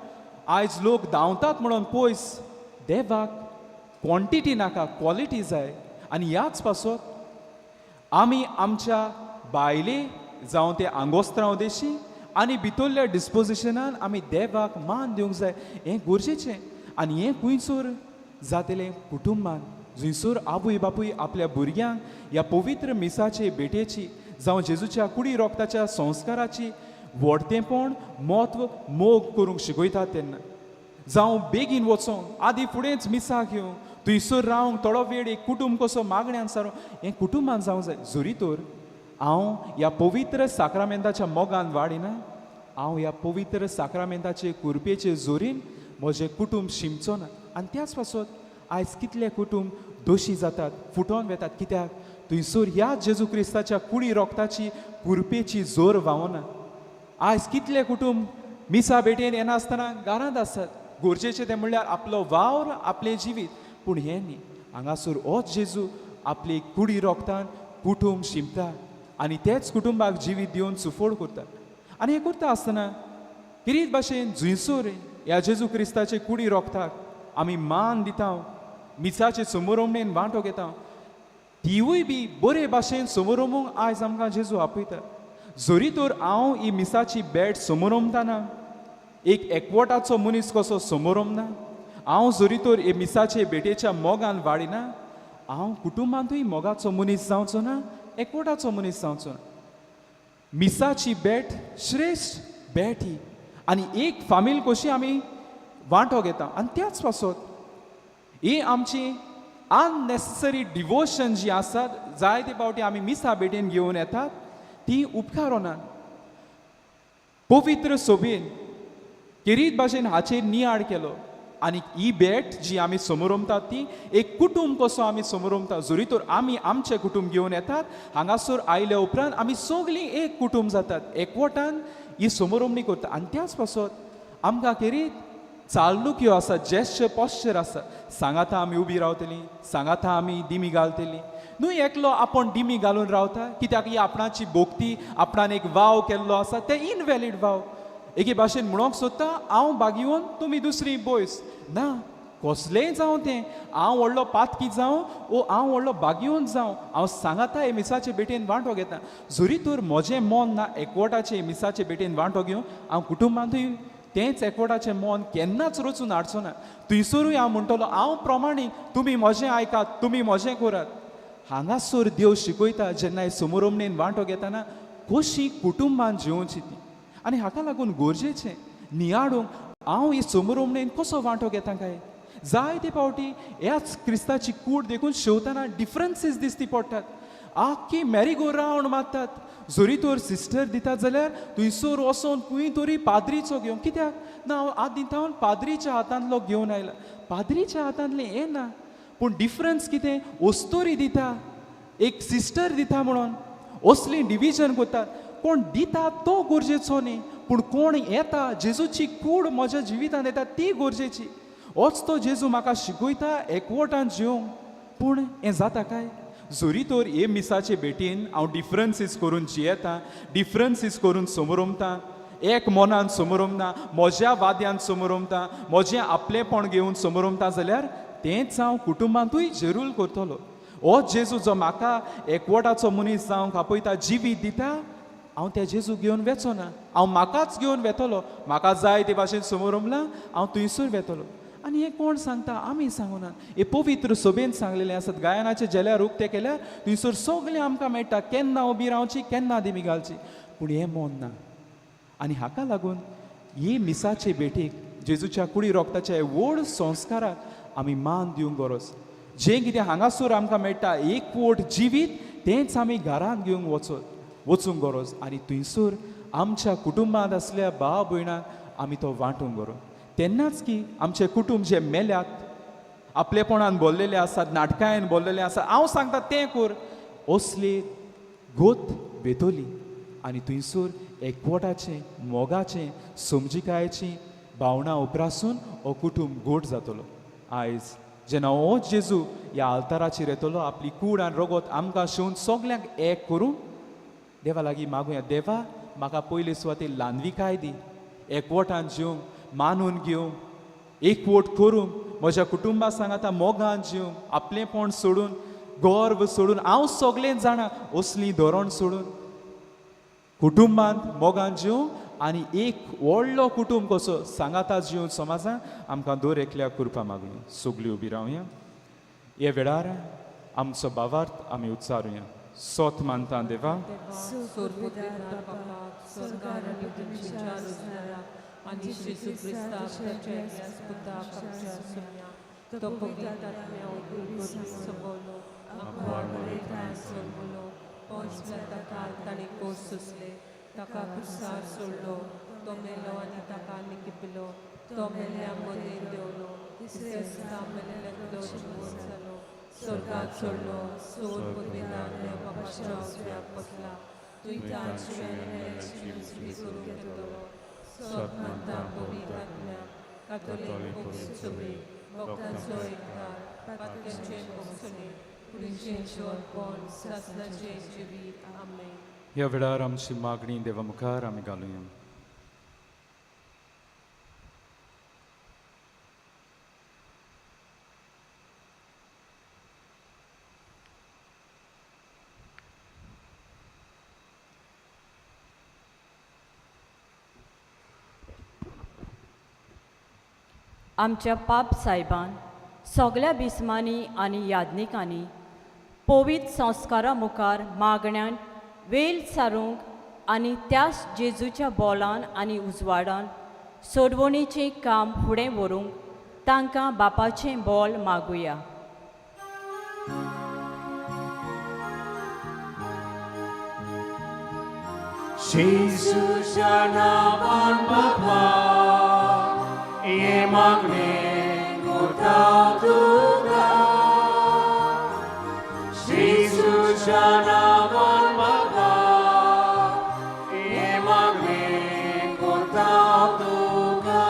आयज लोक धांवतात म्हणून पयस देवाक क्वॉन्टिटी नाका क्वॉलिटी जाय आनी ह्याच पासत आमी आमच्या बायले जावं ते आंगोस्त्रांव देशी आनी भितरल्या डिस्पोजिशनान आमी देवाक मान दिवंक जाय हें गरजेचें आनी हें खंयसर जातलें कुटुंबान जंयसर आवय बापूय आपल्या भुरग्यांक ह्या पवित्र मिसाचे भेटेची जावं जेजूच्या कुडी रोगताच्या संस्काराची व्हडतेपण म्हत्व मोग करूंक शिकयतात तेन्ना जावं बेगीन वचों आदी फुडेंच मिसाक येवं थंयसर रावंक थोडो वेळ एक कुटुंब कसो मागण्यांत सारूं हें कुटुंबान जावंक जाय जोरी तर हांव ह्या पवित्र साक्रामेंताच्या मोगान वाडिना हांव ह्या पवित्र साक्रामेंताचे कुरपेचे जोरीन म्हजें कुटुंब शिमचो ना आनी त्याच पासत आयज कितले कुटुंब दोशी जातात फुटोन वेतात कित्याक थंयसर ह्या जेजू क्रिस्ताच्या कुडी रोगताची कुरपेची जोर व्हावना आयज कितले कुटुंब मिसा भेटेन येनासतना घरांत आसात गरजेचें तें म्हणल्यार आपलो वावर आपलें जिवीत पूण हें न्ही हांगासर होच जेजू आपली कुडी रोगतान कुटुंब शिमता आनी तेच कुटुंबाक जिवीत दिवन सुफोड करता आनी हें करता आसतना किरीत भाशेन जंयसर ह्या जेजू क्रिस्ताचे कुडी रोगताक आमी मान दिता मिसाचे समोरमणेन वांटो घेता तिवूय बी बरे भाशेन समोरमूंक आयज आमकां जेजू आपयता जोरी तर हांव ही मिसाची बॅट समोरमतना एक एकवटाचो मनीस कसो समोरमना हांव जोरी तर हे मिसाचे भेटेच्या मोगान वाडिना हांव कुटुंबांतूय मोगाचो मनीस जावचो ना एकवटाचो मनीस जावचो ना मिसाची बॅट श्रेश्ठ बॅट ही आनी एक फामील कशी आमी वांटो घेता आनी त्याच पासत ही आमची अननेसेसरी डिवोशन जी आसात जायते फावटी आमी मिसा भेटेन घेवन येतात ती उपकारोनान पवित्र सोबेन किरीत भाशेन हाचेर नियाळ केलो आनी ही भेट जी आमी समोरमतात ती एक कुटुंब कसो आमी समोरमता जोरी तर आमी आमचे कुटुंब घेवन येतात हांगासर आयल्या उपरांत आमी सगळीं एक कुटुंब जातात एकवटान ही समोरमणी करता आनी त्याच पासत आमकां किरीत चालणूक ह्यो आसा जेस्चर पॉस्चर आसा सांगाता आमी उबी रावतलीं सांगाता आमी दिमी घालतलीं न्हू एकलो आपूण दिमी घालून रावता कित्याक ही आपणाची भोगती आपणान एक वाव केल्लो आसा ते इनवॅलीड वाव एके भाशेन म्हणोंक सोदता हांव बागीवन तुमी दुसरी बोयस ना कसलेंय जावं तें हांव व्हडलो पातकी जावं वो हांव व्हडलो बागीवन जावं हांव सांगाता हे मिसाचे भेटेन वांटो घेता जोरी तर म्हजें मन ना एकवटाचे मिसाचे भेटेन वांटो घेवं हांव कुटुंबांतूय तेंच एकवटाचें मन केन्नाच रचून हाडचो ना थंयसरूय हांव म्हणटलो हांव प्रमाणीक तुमी म्हजें आयकात तुमी म्हजें करात हांगासर देव शिकयता जेन्ना हे समोरमणेन वांटो घेतना कशी कुटुंबान जिवोवची ती आनी हाका लागून गरजेचें नियाळूंक हांव ही समोरमणेन कसो वांटो घेता काय जायते फावटी ह्याच क्रिस्ताची कूड देखून शेवताना डिफरन्सीस दिसती पडटात आख्खी मॅरीगो रावंड मारतात जोरी तर सिस्टर दितात जाल्यार थंयसर वचोन खंय तरी पाद्रीचो घेवन कित्याक ना हांव आद दिता पाद्रीच्या हातांतलो घेवन आयला पाद्रीच्या हातांतलें हें ना पूण डिफरन्स कितें वस्तोरी दिता एक सिस्टर दिता म्हणून असली डिविजन करतात कोण दिता तो गरजेचो न्ही पूण कोण येता जेजूची कूड म्हज्या जिवितांत येता ती गरजेची होच तो जेजू म्हाका शिकयता एकवटान जिवंक पूण हें जाता काय जोरी तर हे मिसाचे भेटेन हांव डिफरन्सीस करून जियेता डिफरन्सीस करून समोरमता एक मनान समोरमना म्हज्या वाद्यान समोरमता म्हजें आपलेपण घेवन समोरमता जाल्यार तेंच हांव कुटुंबांतूय जरूर करतलो हो जेजू जो म्हाका एकवटाचो मनीस जावंक आपयता जिवीत दिता हांव त्या जेजू घेवन वेचो ना हांव म्हाकाच घेवन वेतलो म्हाका जाय ते भाशेन समोरमला हांव थंयसर वेतलो आनी हें कोण सांगता आमी सांगूना हे पवित्र सोबेन सांगलेलें आसत गायनाचे जेल्यार उक्ते केल्यार थंयसर सगळें आमकां मेळटा केन्ना उबी रावची केन्ना दिमी घालची पूण हें मन ना आनी हाका लागून ही मिसाचे भेटेक जेजूच्या कुडी रोगताच्या व्हड संस्काराक आमी मान दिवंक गरज जें कितें हांगासर आमकां मेळटा एकवट जिवीत तेंच आमी घरांत घेवंक वचूंक गरज आनी थंयसर आमच्या कुटुंबांत आसल्या भाव भयणांक आमी तो वांटूंक गरज तेन्नाच की आमचे कुटुंब जे मेल्यात आपलेपणान बोल्लेले आसात नाटकांत बोल्लेले आसात हांव सांगता तें कर असली गोत बेतोली आनी थंयसर एकवटाचें मोगाचें समजिकायेची भावना उपरासून हो कुटुंब गोड जातलो. आयज जेन्ना हो जेजू ह्या आल्ताराचेर येतलो आपली कूड आनी रगत आमकां शिवून सगल्यांक एक करून देवा लागीं मागुया, देवा म्हाका पयले सुवातेर ल्हानविकाय दी, एकवटान जिवंक मानून घेवंक एकवट करूंक म्हज्या कुटुंबा सांगाता मोगान जिवंक आपलेपण सोडून गर्व सोडून हांव सगळें जाणां असलीं धोरण सोडून कुटुंबांत मोगान जिवंक आनी एक व्हडलो कुटुंब कसो सांगाता जिवन समाजान आमकां दर एकल्या करपा मागुया. सगळीं उबी रावया. हे वेळार आमचो भावार्थ आमी उच्चारुया. सोत मानता देवा आणि श्री क्रिस्ता तो पवित्र सबोलो सोडलो पोचला ताका ताणें कोस सुसले ताका कुसार सोडलो तो मेलो आनी ताका निकिपिलो तो मेल्या मदें देवलो तिसऱ्या दिसा मेलेलो जिवंत जालो स्वर्गात सोडलो सोर पदवीदार देवाच्या उजव्याक बसला तुयतान शिव्यान करून घेतलो सोत मानता पवित्र आत्म्या कातोलीक पवित्र सभे भक्तांचो एकदार पातकांचे भोगसणे पुरीचें जोडपण सासणाचें जिवीत आमेन. ह्या वेळार आमची मागणी देवा मुखार आमी घालुया. आमच्या पाप सायबान सगळ्या बिस्मांनी आनी याज्ञिकांनी पवित्र संस्कारा मुखार मागण्यान वेल सारूंक आनी त्याच जेजूच्या बोलान आनी उजवाडान सोडवणेचें काम फुडें व्हरूंक तांकां बापाचें बोल मागुया. जेजूच्या नांवान बापा ये मागणे करता तुका जेजूच्या नांवान बापा ये मागणे करता तुका.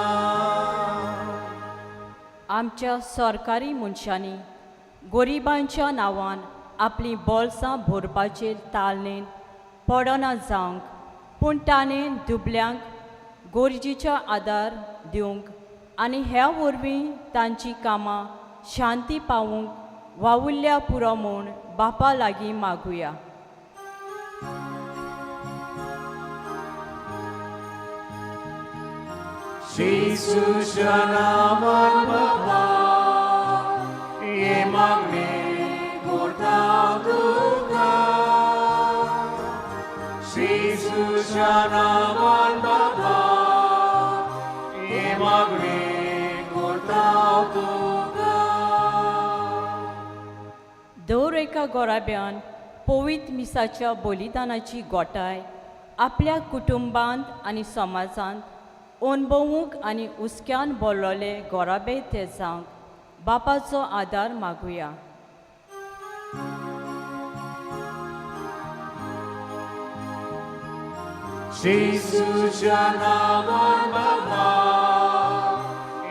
आमच्या सरकारी मनशांनी गरिबांच्या नांवान आपलीं बोल्सां भरपाचेर ताळणेन पडना जावंक पूण ताणें दुबल्यांक गरजेचो आदार दिवंक आनी ह्या वरवीं तांची कामां शांती पावूंक वावुरल्या पुरो म्हूण बापा लागीं मागुया. जेजूच्या नांवान बापा ये मागणे करता तुका जेजूच्या नांवान बापा ये मागणे करता तुका. दर एका गोराब्यान पवित्र मिसाच्या बलिदानाची गोठाय आपल्या कुटुंबांत आनी समाजांत अणभवूंक आनी उस्क्यान बोल्लोले गोराबे ते जावंक बापाचो आदार मागुया. जेजूच्या नांवान बापा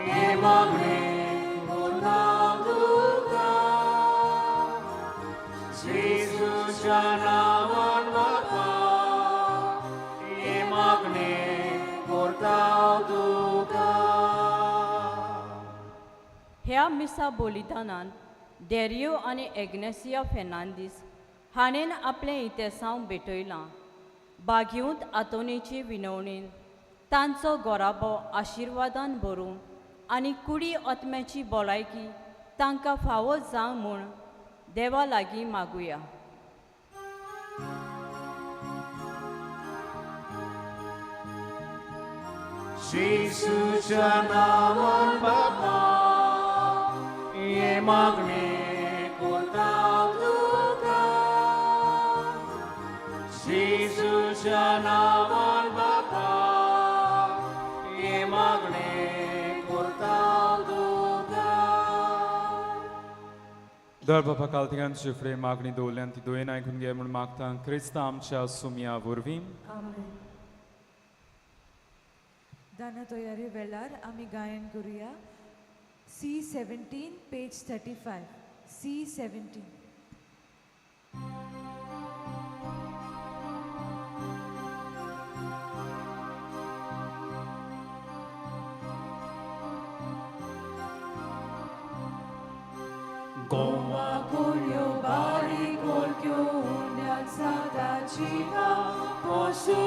ये मागणे करता तुका जेजूच्या नांवान बापा ये मागणे करता तुका. ह्या मिसा बलिदानान डेरियो आनी एग्नेसिया फेर्नांदीस हाणेन आपलें इतिहासांव भेटयलां. बागेऊंत आतोनेचे विनवणेन तांचो गोराबो आशिर्वादान भरूं आनी कुडी आत्म्याची भलायकी तांकां फावो जावं म्हूण देवा लागीं मागुया. जेजूच्या नांवान बापा ये मागणे करता तुका जेजूच्या नांवान बापा ये मागणे करता तुका. दर बाबा कालतिकान शिफरे मागणी दवरल्यान ती दोयेन आयकून घे म्हूण मागता क्रिस्ता आमच्या सुमया वरवीं दाना तयारी वेळार आमी गायन करूया C17 page 35 C17 Goa Kulyo Bari Kolkyo Unyat Sada Chiva Posu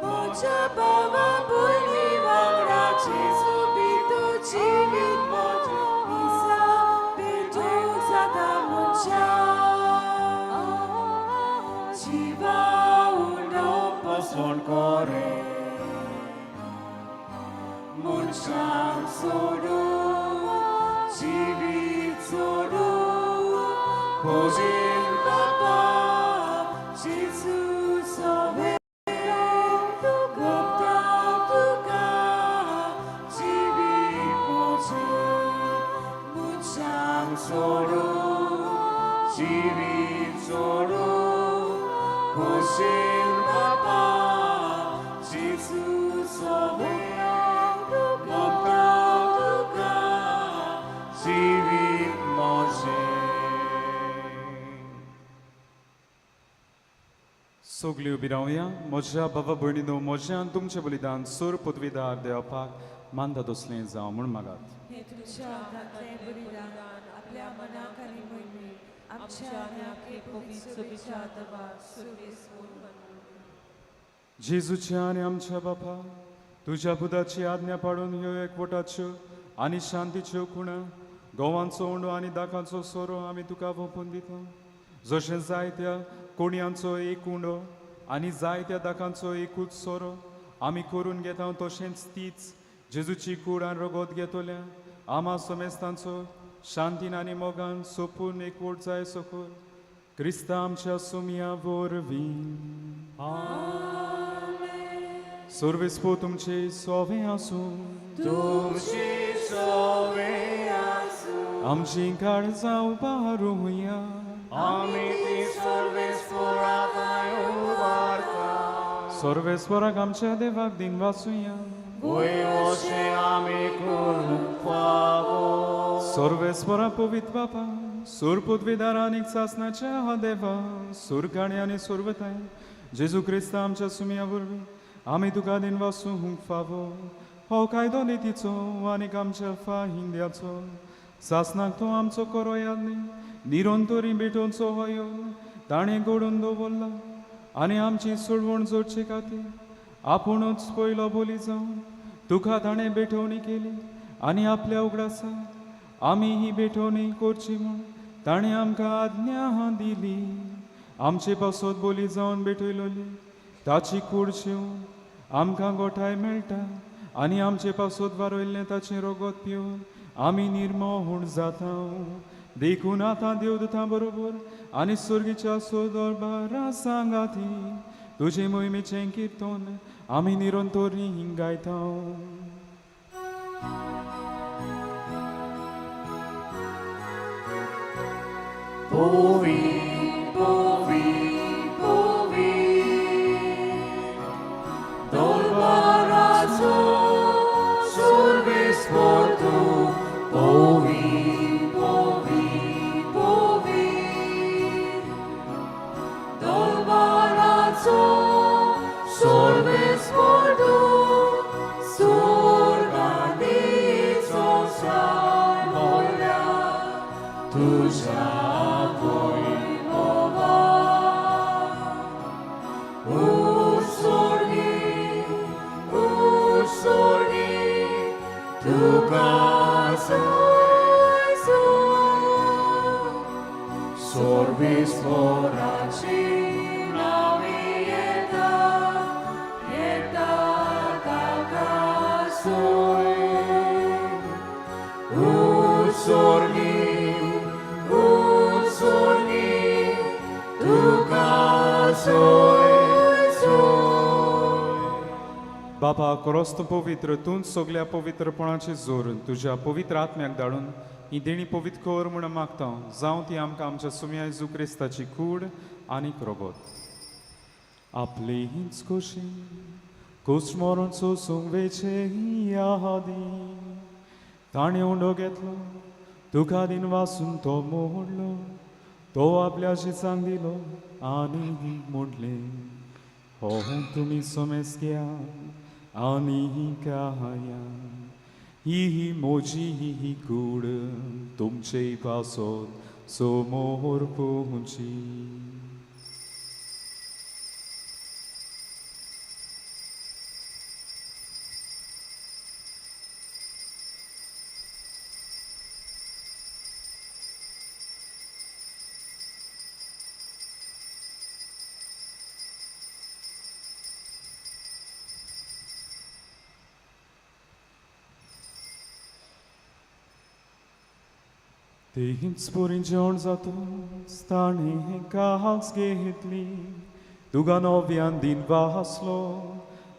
Mocha Baba Buli Vangra Chisu Bitu Chivit Mocha Isa Bitu Sada Mocha Chiva Undo Poson Kore Mocha Sodu Chivit Sodu Kojin Baba Jesus Ove Gopta Tuka Chivit Moche Muchang Sodu Chivit Sodu Kojin Baba Jesus Ove Gopta Tuka Chivit Moche सगळी उबी रावया म्हज्या बाबा भयणीनो म्हज्यान तुमचें बलिदान सूर पदवीदार देवपाक मानता दसलें जावं म्हूण मागात हे तुझ्या हातातले बलिदान आपल्या मनाक आनी मोहिमेक आमच्या आनी आपले पवित्र विचारतवा सुवेस जेजूच्या आनी आमच्या बापा तुज्या बुदाची आज्ञा पाडून ह्यो एकवटाच्यो आनी शांतीच्यो खुणा गोवांचो ओंडो आनी दाकांचो सोरो आमी तुका वोपून दिता जशें जायत्या कोणयांचो एक उंडो आनी जायत्या दाकांचो एकूच सोरो आमी करून घेता तशेंच तीच जेजूची कूड आनी रगत घेतल्या आमा समेस्तांचो शांतीन आनी मोगान सोपून एकवट जाय सोकोर क्रिस्ता आमच्या सुमया वरवीं सर्वेस्पो तुमचे सोवे आसूं तुमची सोवे आसूं आमची काळजां उबारूया आमी ती सर्वेस्पराकाय उबारता सर्वेस्पराक आमच्या देवाक दिन वाचुया वयवशे आमी करूंक फावो सर्वेस्परा पवित्र बापा सूर पदवीदार आनीक सासनाच्या हा देवा सूरकाणी आनी सुरवताय जेजू क्रिस्ता आमच्या सुमया वरवीं आमी तुका दिन वाचूंक फावो हो कायदो नितीचो आनीक आमच्या हिंद्याचो सासनाक तो आमचो करो यादनी निरंतरी भेटोवचो हो योग ताणें घडोवन दवरला आनी आमची सोडवण जोडचे खातीर आपुणूच पयलो बोली जावन तुका ताणें भेटवणी केली आनी आपल्या उगडासा आमी ही भेटवणी करची म्हूण ताणें आमकां आज्ञा दिली आमचे पासत बोली जावन भेटयलोली ताची कूड शिवून आमकां गोठाय मेळटा आनी आमचे पासत वारयल्लें ताचें रगत पिवन आमी निर्मोहूण जाता देखून आतां देवदूतां बरोबर आनी सुर्गीच्या सोदरबारा सांगाती तुजे मोहिमेचें किर्तन आमी निरंतरी गायता पोवी पोवी पोवी dolbarazo सर्वेस्पर तू पोवी पोवी पोवी dolbarazo सर्वेस्पर तू सुर्गांनीचो सामोल्या तुझ्या वैभवा उत्सर्गी तुका सर्वेस्पराची नावी येता येता ताका सोय उत्सर्गी तुका सोय बापा क्रोस्त पवित्र तूं सगळ्या पवित्रपणाची जोर तुज्या पवित्र आत्म्याक धाडून ही देणी पवित्र कर म्हूण मागता जावं ती आमकां आमच्या सुम्या जेजू क्रिस्ताची कूड आनीक रोगोत आपली हीच खोशी कुस्मरण सोसूंक वेचे यादी ताणें उंडो घेतलो तुका दिन वाचून तो मोडलो तो आपल्या शिचांक दिलो आनी म्हटलें हो तुमी सोमेस घ्या आनी खाया ही मोजी ही कूड तुमचे पासत समोर पोवची Tegens sporin John zatos, taणे काच घेतली तुगा नव्यान दिन वाचलो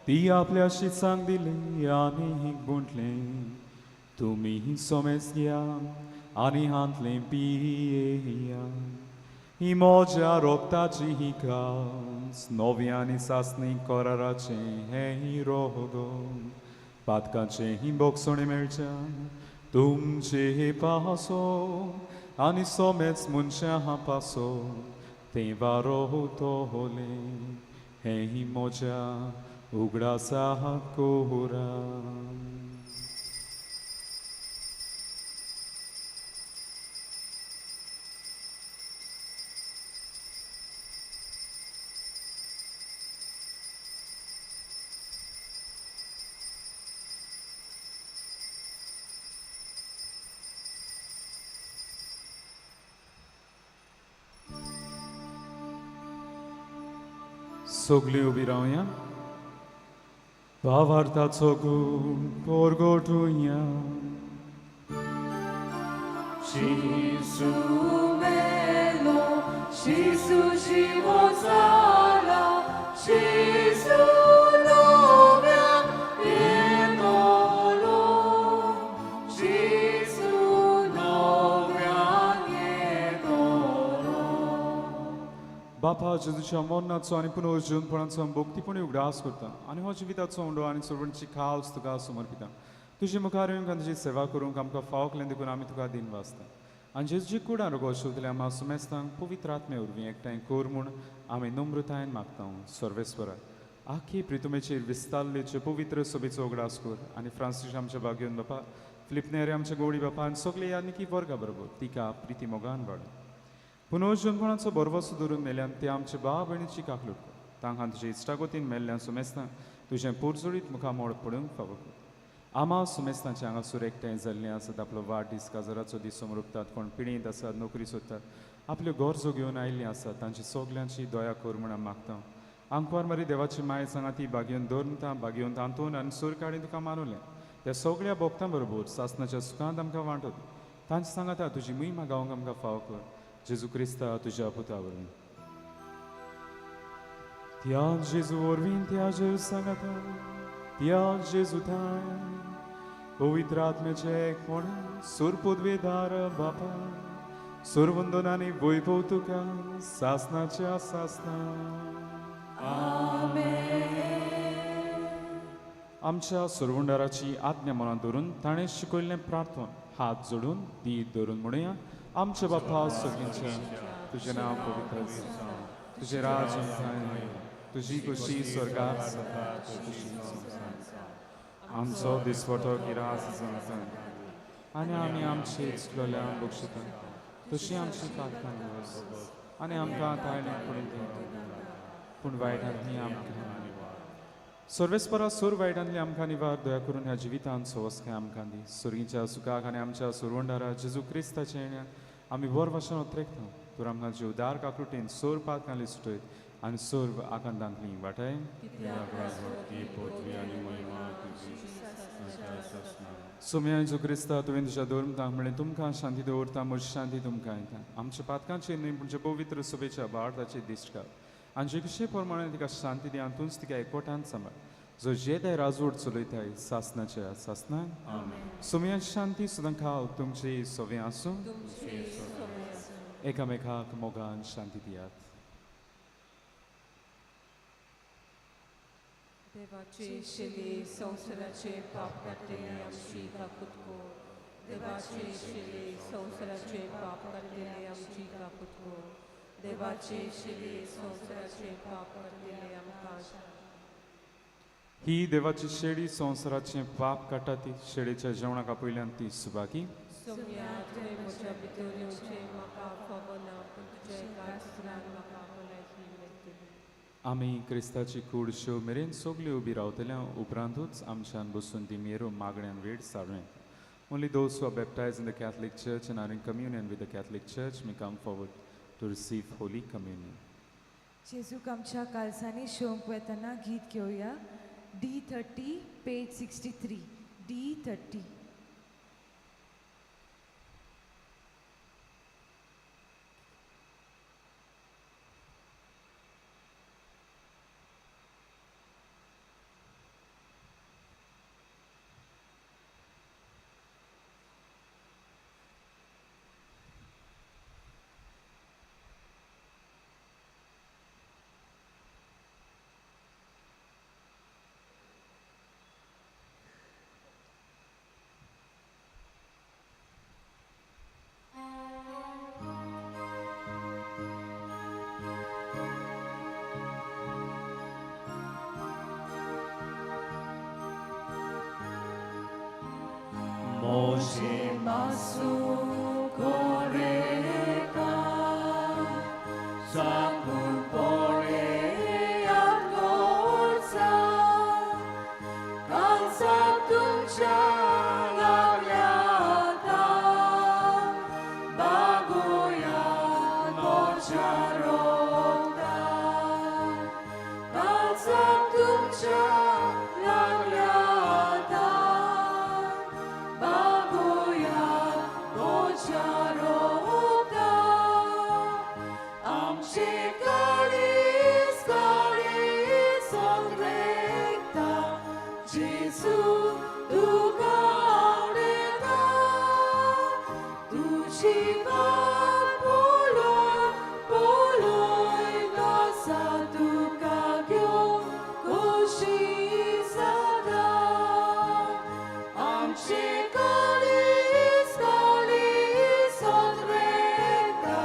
ती आपल्या शिचांक दिली आनी म्हटलें तुमी सोमेस घ्या आनी हांतलें पियेया ही मोज्या रोगताची ही कास नव्यानी सासणी कराराचें हें रोगो पातकाचें ही बोगसोणें मेळच्या तुमचे पासो आनी सोमेच मनशां पासो तें वारो तोले हें मोज्या उगडासा कोरा सगळीं उबी रावया भावार्थाचो गूण पोरगोटुया Gesù melo, Gesù żywo zala, Gesù nowia jedolo, Gesù nowia jedolo. बापा जेजूच्या मरणाचो आनी पुनर्जीवनपणाचो भक्तीपणी उगडास करता आनी हो जिविताचो उंडो आनी सर्वांची खास तुका समर्पिता तुजी मुखार येवन तुजी सेवा करूंक आमकां फावकलें देखून आमी तुका दिन वाचता आनी जेजूची कुडां रोगो शिवतले आम्हा सुमेस्तांक पवित्र आत्मे उरवीं एकठांय कर म्हूण आमी नम्रतायेन मागता सर्वेस्वरा आख्खी प्रितुमेचेर विस्तारलेचे पवित्र सोबेचो उगडास कर आनी फ्रांसीस आमच्या बागेवन बापा फिलिपनेरी आमच्या गोडी बापा आनी सगळे यानिकी वर्गा बरोबर तिका प्रिती मोगान वाड पुनर्जीवनपणाचो बरवसो धरून मेल्यान ते आमचे भाव भयणीची काकलूट कर तांकां तुजे इश्टागोतीन मेल्ल्यान सुमेस्तां तुजें पुरजोडीत मुखामोळ पडूंक फावो कर आमा सुमेस्तांचे हांगासर एकठांय जाल्ले आसात आपलो वाडदीस काजराचो दीस समरुपतात कोण पिणीत आसात नोकरी सोदतात आपल्यो गरजो घेवन आयिल्लीं आसात तांची सगल्यांची दया कर म्हूण मागता आंकवार मारी देवाची माय सांगा ती बागेवन दवरता बागेवन तांतून आनी सूर काडीन तुका मानवलें त्या सगळ्या भोगतां बरोबर सासणाच्या सुखांत आमकां वांटत तांचे सांगाता तुजी महिमा गावंक आमकां फाव कर जेजू क्रिस्ता तुज्या पुता वरवीं त्या जेजू वरवीं त्या जेजू सांगाता त्या जेजू थाय पवित्र आत्म्याचे कोण सूर पदवेदार बापा सुरवंदन आनी वैभव तुका सासणाच्या सासना आमच्या सुरवंडाराची आज्ञा मनात धरून ताणें शिकयल्लें प्रार्थन हात जोडून दीत धरून म्हणुया आमचे बापा सगळ्यांच्या तुजें नांव पवित्र जावं तुजें राज तुजी कशी स्वर्गांत जाता आमचो दिसवटो गिरास जाता आनी आमी आमची इचलोल्यांक बक्षिता तशी आमची पातकां दवरस आनी आमकां ताळ्यांत पडून पूण वायटांतली आमकां सर्वेस्परा सूर वायटांतली आमकां निवार दया करून ह्या जिवितांत सवस्काय आमकां दी सुरगीच्या सुखाक आनी आमच्या सुरवंडारा जेजू क्रिस्ताच्या येण्यान आमी बर भाशेन उतरेकता तर आमकां जीवदार काकुटीन सोर पातकांली सुटयत आनी सोर आकांतांतली वाटाय सुम्या जेजू क्रिस्ता तुवें तुज्या धर्मतांक म्हणलें तुमकां शांती दवरता म्हजी शांती तुमकां येता आमच्या पातकांचेर न्ही म्हणजे पवित्र सुबेच्या बाळताचेर दिश्ट घाल आनी जे कशे प्रमाणे तिका शांती दी आनी तूंच तिका एकवटान सांबाळ जो जेदाय राजवट चलयताय सासनाच्या सासनान सुमयान शांती सुदांखाल तुमची सोवे आसूं एकामेकाक मोगान शांती दियात. देवाचे शिले संवसाराचे पाप काडलेले आमची काकुतको. देवाचे शिले संवसाराचे पाप काडलेले आमची काकुतको. देवाचे शिले संवसाराचे पाप काडलेले आमकां. ही देवाची शेळी संवसाराचें पाप काडटा ती शेळीच्या जेवणाका पयल्यान ती सुबाकी. सोम्या तुवें म्हज्या भितर येवचें म्हाका फावो ना, पूण तुज्या एका सुरान म्हाका भलायकी मेळटली. आमी क्रिस्ताची कूड शेव मेरेन सगळी उबी रावतल्या उपरांतूच आमच्यान बसून ती मेरो मागण्यान वेळ सारुंय. Only those who are baptized in the Catholic Church and are in communion with the Catholic Church may come forward to receive Holy Communion. जेजूक आमच्या कालसांनी शोंक वेतना गीत घेवया. D30 page 63 D30. Moshi masu koreka sakul pore akorsa kansa tumcha lagyata bagoya mocharota kansa tumcha lagyata bagoya mocharota amche kalis kalis odrekta Jesu duka aureta tu shivan poloi nasa duka gyo koshi sada amche kalis kalis odrekta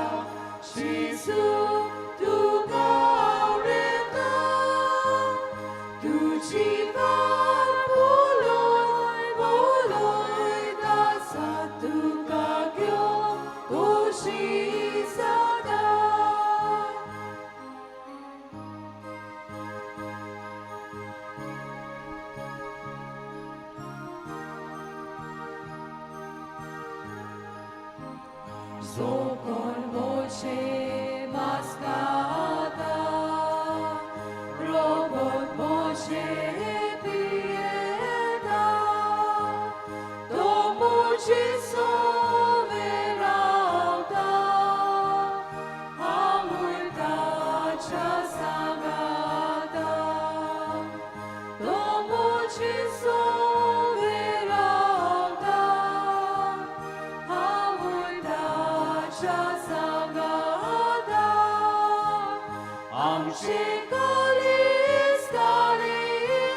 Jesu duka aureta tu shivan poloi nasa duka gyo koshi sada. Zokon voce mascata, robot voce pieta, dopo ci soverauta, amulta cia sagata, dopo ci soverauta, amulta cia sagata, amce kalis kalis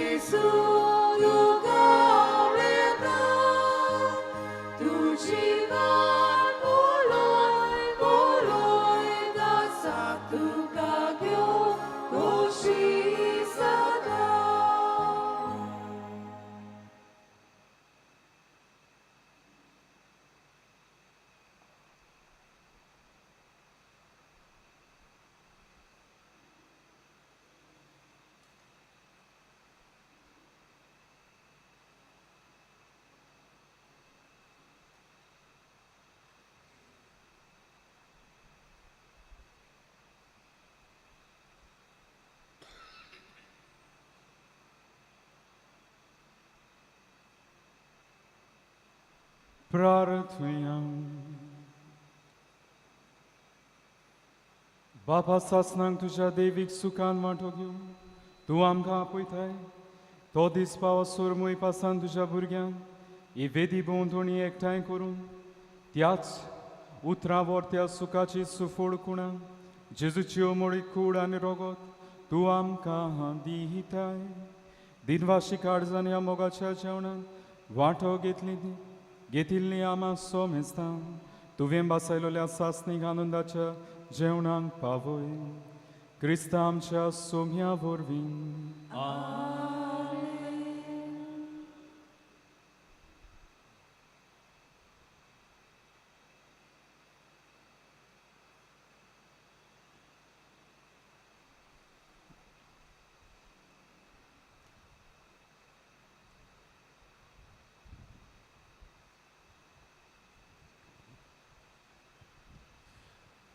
예수 누가 오래다 두지간 볼로이 다사 두가교 도시사다 Praratujem. बापा सासनांक तुझ्या देवीक सुखान वांटो घेवन तूं आमकां आपयताय तो दीस पावसोर मोय पासान तुज्या भुरग्यांक ही वेदी भोंवतणी एकठांय करून त्याच उतरावर सुखाची सुफोड कुणा जेजूची ओमळी कूड आनी रोगत तूं आमकां दिताय दिनवाशी काळजान ह्या मोगाच्या जेवणान वांटो घेतिल्ली आमा सोमेस्तां तुवें बसयलोल्या सासणीक आनंदाच्या जेवणाक पावय क्रिस्ता आमच्या सोम्या वरवीं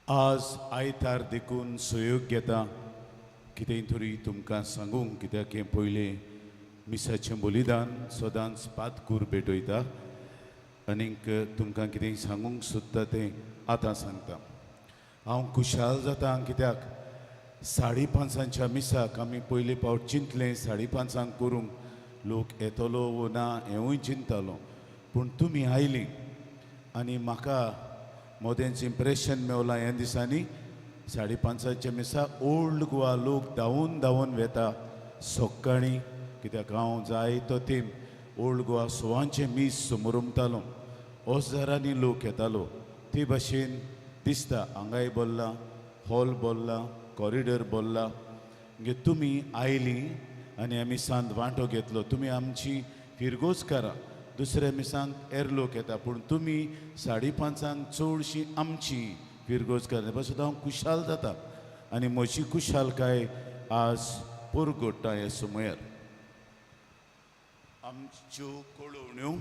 आज आयतार देखून सुयोग घेता कितेंय तरी तुमकां सांगूंक कित्याक हें पयलें मिसाचें बलिदान सदांच पातकूर भेटयता आनीक तुमकां कितेंय सांगूंक सोदता तें आतां सांगता हांव खुशाल जाता कित्याक 5:30च्या मिसाक आमी पयले फावट चिंतलें 5:30 करूंक लोक येतलो वो ना हेंवूय चिंततालो पूण तुमी आयलीं आनी म्हाका मोदेंच इम्प्रेशन मेवलां ह्या दिसांनी 5:30च्या मिसा ओल्ड गोवा लोक धांवून वेता सकाळीं कित्याक हांव जाय तो तेम ओल्ड गोवा सोवांचे मीस समोरुमतालो ओसदारांनी लोक येतालो ते भाशेन दिसता हांगाय बोल्ला हॉल बोल्ला कॉरिडर बोल्ला म्हणजे तुमी आयलीं आनी आमी सांत वांटो घेतलो तुमी आमची फिरगोजकारां दुसऱ्या मिसांक एर लोक येता पूण तुमी 5:30 चडशी आमची फिरगोजकार पासून हांव खुशाल जाता आनी म्हजी खुशालकाय आज पुरगोडटा ह्या समयार आमच्यो कळोवण्यो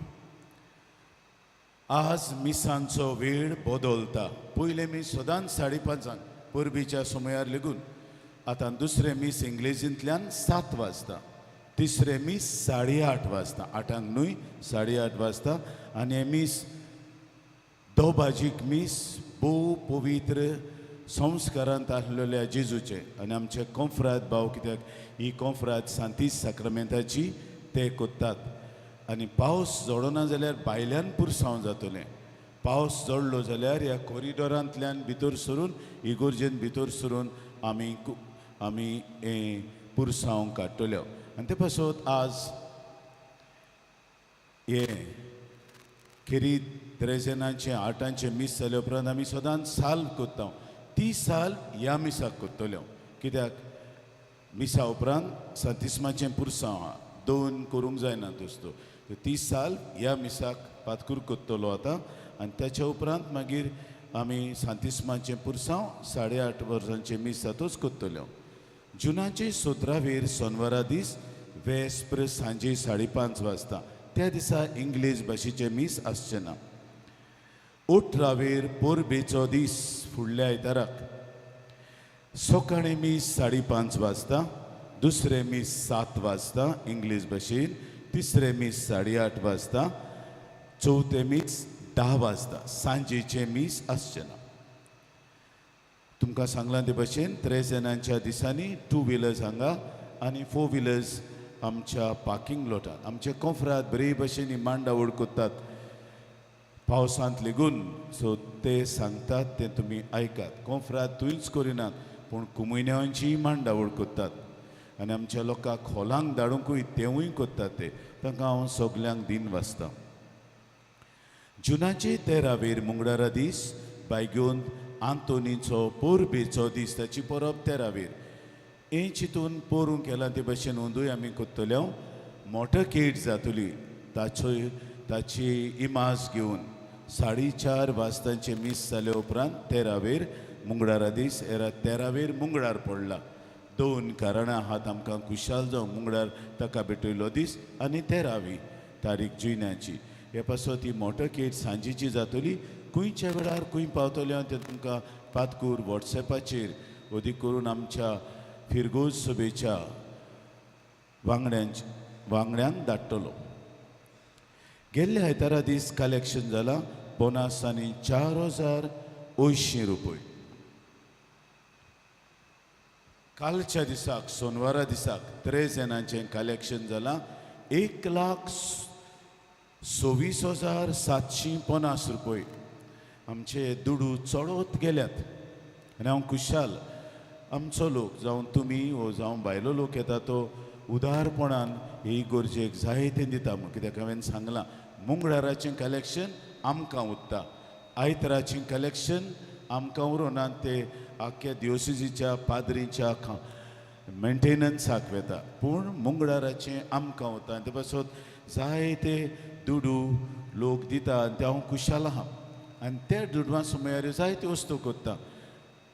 आज मिसांचो वेळ बदलता पयले मी सदांच 5:30 परबीच्या समयार लेगून आतां दुसरे मीस इंग्लिशींतल्यान 7 वाजता तिसरे मीस 8:30 वाजता 8 न्हय 8:30 वाजता आनी हे मीस दोबाजीक मीस भोव पवित्र संस्कारांत आसलेल्या जेजूचे आनी आमचे कॉन्फ्रात भाव कित्याक ही कॉन्फ्रात सांतीस साक्रामेंताची ते कोत्तात आनी पावस जडना जाल्यार भायल्यान पुरसांव जातलें पावस जडलो जाल्यार ह्या कॉरिडॉरांतल्यान भितर सरून इगोर्जेन भितर सरून आमी हें पुरसांव काडटल्यो आनी ते पासून आज हे खेरी त्रेजेनाचे 8 मीस जाले उपरांत आमी सदांच साल कोत्ता ती साल ह्या मिसाक कोत्तल्यो कित्याक मिसा उपरांत सांतिस्माचें पुरसांव आहा 2 करूंक जायना दोस्तो ती साल ह्या मिसाक पातकूर कोत्तलो आतां आनी त्याच्या उपरांत मागीर आमी सांतिस्माचें पुरसांव 8:30 वर्सांचे मीस जातूच कोत्तल्यो जुनाचे 17 सोनवारा दीस वेस्प्र सांजे 5:30 वाजता त्या दिसा इंग्लीश भाशेचे मीस आसचे ना 18 पोरबेचो दीस फुडल्या आयताराक सकाळीं मीस 5:30 वाजता दुसरे मीस 7 वाजता इंग्लीश भाशेन तिसरे मीस 8:30 वाजता चवथे मीस 10 वाजता सांजेचे मीस आसचे ना तुमकां सांगलां ते भशेन 3 जाणांच्या दिसांनी 2 व्हिलर्स हांगा आनी 4 व्हिलर्स आमच्या पार्किंग लॉटात आमचे कॉन्फ्रात बरे भशेन मांडावळ कोत्तात पावसांत लेगून सो ते सांगतात ते तुमी आयकात कॉन्फ्रात तुयच करिनात पूण कुमयण्यांची मांडावळ कोत्तात आनी आमच्या लोकांक हॉलांक धाडूंकूय तेवूय कोत्तात ते तांकां हांव सगल्यांक दिन वाचतां. जुनाचे 13वेर मंगळारा दीस बायग्योन आंतोनीचो पोरबेचो दीस ताची परब 13वेर. हे चिंतून पोरूंक केलां ते भशेन ओंदूय आमी कोत्तल्यो. मोठो केट जातली ताची इमाज घेवन 4:30 वाजतांचे मीस जाले उपरांत 13वेर मंगळारा दीस 13वेर मंगळार पडला. 2 कारणां आहात आमकां खुशाल जावंक. मंगळार ताका भेटयलो दीस आनी 13वी तारीख जुन्याची. हे पासत ती मोठो केट सांजेची जातली. खंयच्या वेळार खंय पावतले हांव ते तुमकां पातकूर वॉट्सॅपाचेर अदीक करून आमच्या फिरगोज सभेच्या वांगड्यांक धाडटलो. गेल्ल्या आयतारा दीस कलेक्शन जालां बोनासांनी 4,800 रुपये. कालच्या दिसाक सोनवारा दिसाक 3 जाणांचें कलेक्शन जालां 1,26,750 रुपये. आमचे दुडू चडत गेल्यात आनी हांव खुशाल. आमचो लोक जावं तुमी वो जावं भायलो लोक येता तो उदारपणान ही गरजेक जायते दिता. कित्याक हांवें सांगलां मंगळाराचें कलेक्शन आमकां उत्ता, आयताराचें कलेक्शन आमकां उरोनात ते आख्या दिवोसिसीच्या पाद्रीच्या मेंटेनन्साक वेता. पूण मंगळाराचें आमकां वता आनी ते पासत जायते दुडू लोक दिता आनी ते हांव खुशाल आहा. आनी त्या दुडवां सुमार जायत्यो वस्तू कोत्ता.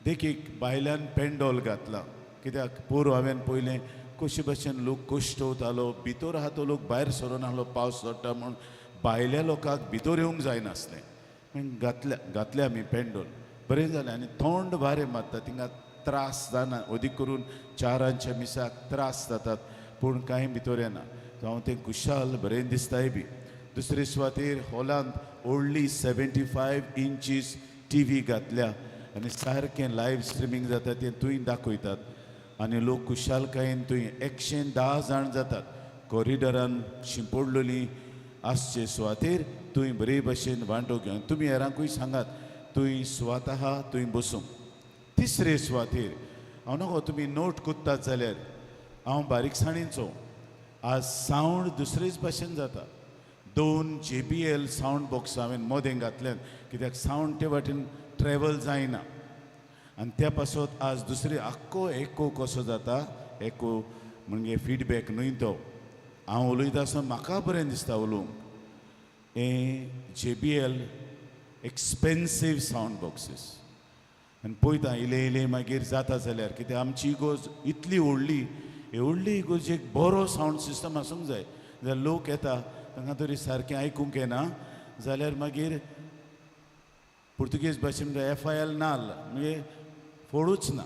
देखीक बायल्यान पेंडॉल घातला. कित्याक पोरू हांवें पयलें कशे भशेन लोक कोश्टवतालो, भितर आहा तो लोक भायर सरोन आहलो पावस पडटा म्हूण भायल्या लोकांक भितर येवंक जायनासलें. घातले आमी पेंडॉल, बरें जालें. आनी थंड वारें मारता थिंगा त्रास जाना. अदीक करून 4च्या मिसाक त्रास जातात पूण कांय भितर येना. हांव तें खुशाल बरें दिसताय बी. दुसरे सुवातेर हॉलांत व्हडली 75 इंचीस TV घातल्या आनी सारकें लायव्ह स्ट्रिमींग जाता तें थंय दाखयतात. आनी लोक खुशालकायेन थंय 110 जाण जातात. कॉरिडॉरान शिंपडलेली आसचे सुवातेर थंय बरे भशेन वांटो घेवन तुमी हेरांकूय सांगात थंय सुवात आहा थंय बसूंक. तिसरे सुवातेर हांव नाको तुमी नोट कोत्तात जाल्यार हांव बारीकसाणीचो आज सावंड दुसरेच भाशेन जाता. 2 JBL सावंड बॉक्स हांवें मोदें घातल्यात कित्याक सावंड ते वाटेन ट्रॅवल जायना. आनी त्या पासत आज दुसरे आख्खो एको कसो जाता. एको म्हणजे फिडबॅक न्हय तो. हांव उलयता आसतना म्हाका बरें दिसता उलोवंक. हे JBL एक्सपेन्सीव सावंड बॉक्सीस आनी पळयता इले मागीर जाता जाल्यार कित्याक आमची इगोज इतली व्हडली हे व्हडली इगोजेक बरो सावंड सिस्टम आसूंक जाय. जाल्यार लोक येता तांकां तरी सारकें आयकूंक येना जाल्यार मागीर पुर्तुगेज भाशेन FIL नाल म्हणजे फोडूच ना.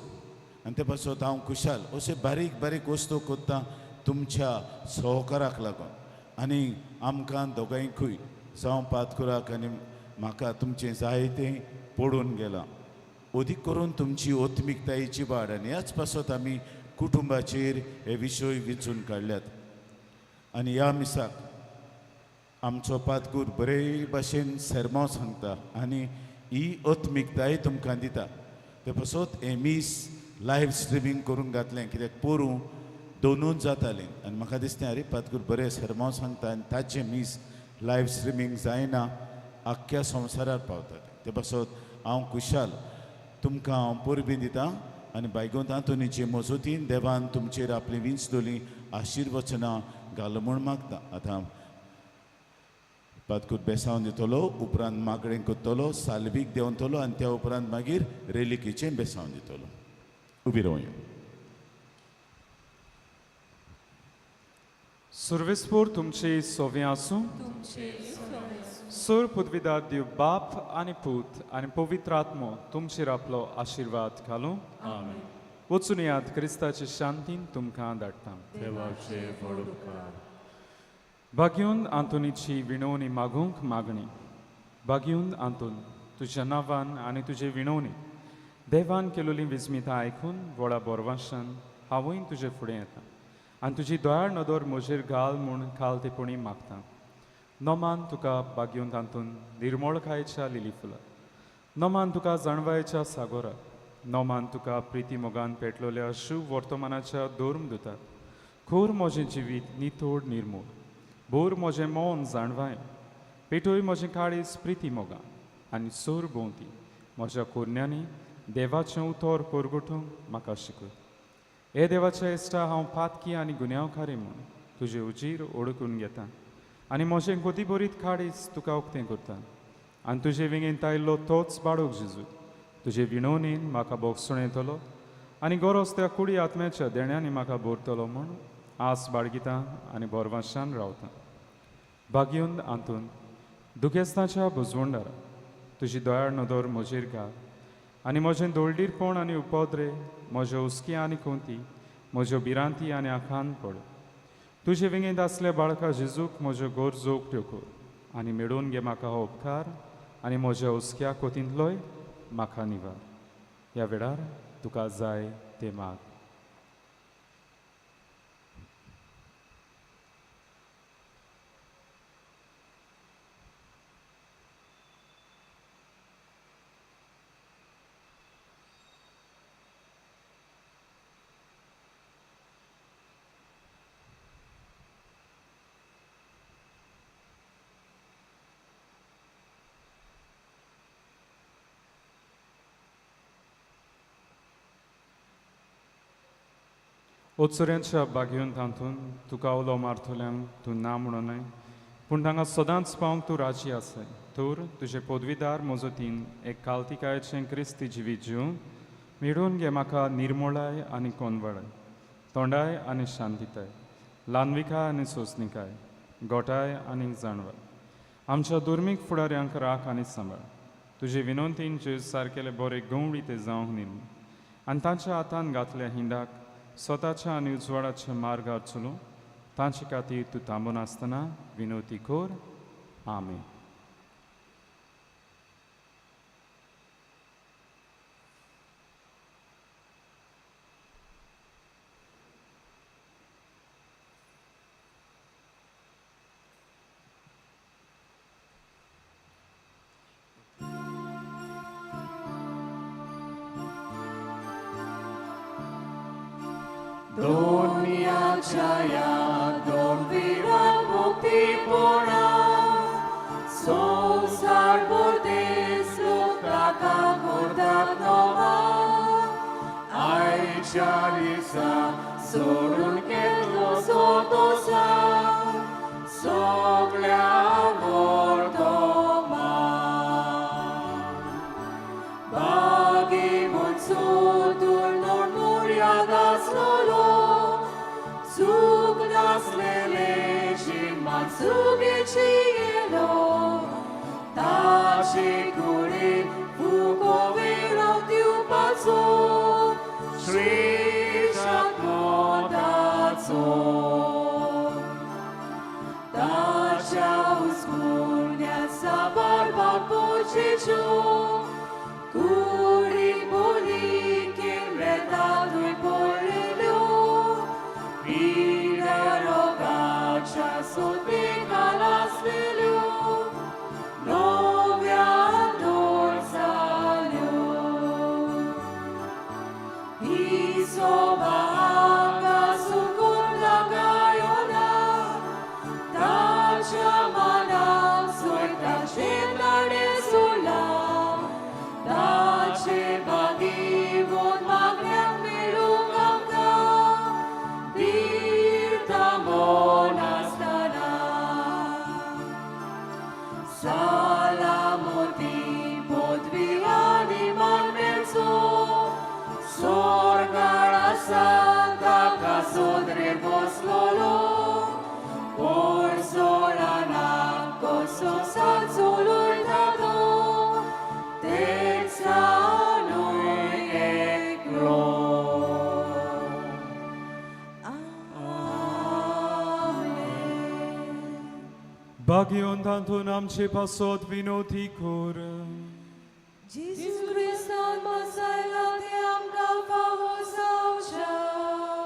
आनी ते पासत हांव खुशाल अशे बारीक बारीक वस्तू कोत्ता तुमच्या सहकाराक लागून आनी आमकां दोगांयकूय जावं पातकुराक आनी म्हाका तुमचें जायतें पडून गेलां. अदीक करून तुमची ओत्मिकतायेची वाड आनी ह्याच पासत आमी कुटुंबाचेर हे विशय विचून काडल्यात. आनी ह्या मिसाक आमचो पातकूर बरे भाशेन सेर्मांव सांगता आनी ही ओत्मिकताय तुमकां दिता. ते पासत हे मीस लायव्ह स्ट्रिमींग करूंक घातलें कित्याक पोरूं 2च जातालीं आनी म्हाका दिसलें अरे पातकूर बरें सेर्मांव सांगता आनी ताचें मीस लायव्ह स्ट्रिमींग जायना आख्ख्या संवसारार पावता. ते पासत हांव खुशाल तुमकां हांव परबीं दितां आनी बायगोंत आंतोनीचे मजतीन देवान तुमचेर आपली विंच दोली आशिर्वचनां घाल म्हूण मागता. आतां पातकूर बेसांव दितलो, उपरांत मागणें कोत्तलो, सालबीक देंवतलो आनी त्या उपरांत मागीर रेलिकेचें बेसांव दितलो. उबी रावया. सर्वेस्पोर तुमचे सोवें आसूं. सर पदवीदार दिव बाप आनी पूत आनी पवित्र आत्मो तुमचेर आपलो आशिर्वाद घालूं. वचून याद क्रिस्ताचे शांतीन तुमकां धाडटा. भाग्यून आंतोनीची विणवणी मागूंक मागणी. भाग्यून आंतोन तुज्या नांवान आनी तुजे विणवणी देवान केलोली विस्मिताय आयकून व्हडा बोरवाशान हांवूय तुजे फुडें येता आनी तुजी दोळार नदर म्हजेर घाल म्हूण खालतेपणी मागता. नोमान तुका भाग्यून तांतून निर्मळकायेच्या लिली फुलां. नोमान तुका जाणवायेच्या सागोराक नोमान तुका प्रिती मोगान पेटलोल्या शुभ वर्तमानाच्या दोर्म दितात खोर म्हजें जिवीत नितोड निर्मूळ बोर म्हजें मौन जाणवाय पेटोय म्हजें काळीज प्रिती मोगान आनी सोर भोंवती म्हज्या कोरण्यांनी देवाचें उतर परगटूंक म्हाका शिकय हे देवाच्या इश्टा हांव पातकी आनी गुन्यांवकारी म्हूण तुजें उजीर ओळखून घेता आनी म्हजें गोदीभरीत काळीज तुका उक्तें करता आनी तुजे विंगेंत आयिल्लो तोच बाळूक जेजू तुजे विणवणेन म्हाका बोगसण येतलो आनी गरज त्या कुडी आत्म्याच्या देण्यांनी म्हाका भरतलो म्हूण आस बाळगिता आनी बोरवाशान रावता भाग्यून आंतून दुखेस्ताच्या बुजवंडार तुजी दोयाळ नदर म्हजेर घाल आनी म्हजें दोळडीरपण आनी उपद्रे म्हज्या उस्की आनी कोंती म्हज्यो भिरांती आनी आखान पड तुजे विंगेंत आसल्या बाळका जेजूक म्हज्यो गरजो उक्त्यो कर आनी मेळून घे म्हाका हो उपकार आनी म्हज्या उस्क्या कोतींतलोय म्हाका निवार ह्या वेळार तुका जाय ते माग उत्सुऱ्यांच्या बागेंत तांतून तुका उलो मारतल्यांक तूं ना म्हणून न्हय पूण तांकां सदांच पावंक तूं राजी आसाय तर तुजे पदवीदार मजतीन एक काल्तिकायेचें क्रिस्ती जिवीत जिवन मेळून घे म्हाका निर्मळाय आनी कोनवळाय तोंडाय आनी शांतीताय ल्हानविकाय आनी सोंसणिकाय गोठाय आनी जाणवाय आमच्या दुर्मीक फुडाऱ्यांक राख आनी सांबाळ तुजे विनंतीन जेज सारकेले बरे गवळी ते जावंक निर्म आनी तांच्या हातान घातल्या हिंडाक स्वताच्या आनी उजवाडाच्या मार्गार चलूं तांचे खातीर तूं थांबून आसतना विनोती core amen Dunia don viran mukti pona Sonsar bordes lutaka gordak nova Ai charisa sorun ketlo sotosa Soglia mordoma Bagi monsudur non muriadas lolo Sugnas leleji matsuge cielo Taci curi fuco vero tiu pazzo Shri Shatmodatso Tacia uscurnia sa barba pocicio Curi boli che redato e porrelio Vire rogaccia sotto calas velio Nove andorsalio Iso baanga su corda gaiona Tacia manam suelta scendere sulla Tace bagivon magnam melungam Dirta monastana Salamoti podvilani malmenzo Sorgara santa casodre voslolo Por solana coso salzului tado Texanui egro Bagion tanto namce pasot vinoti cor Jesus Christus Messiah te am calvavos auja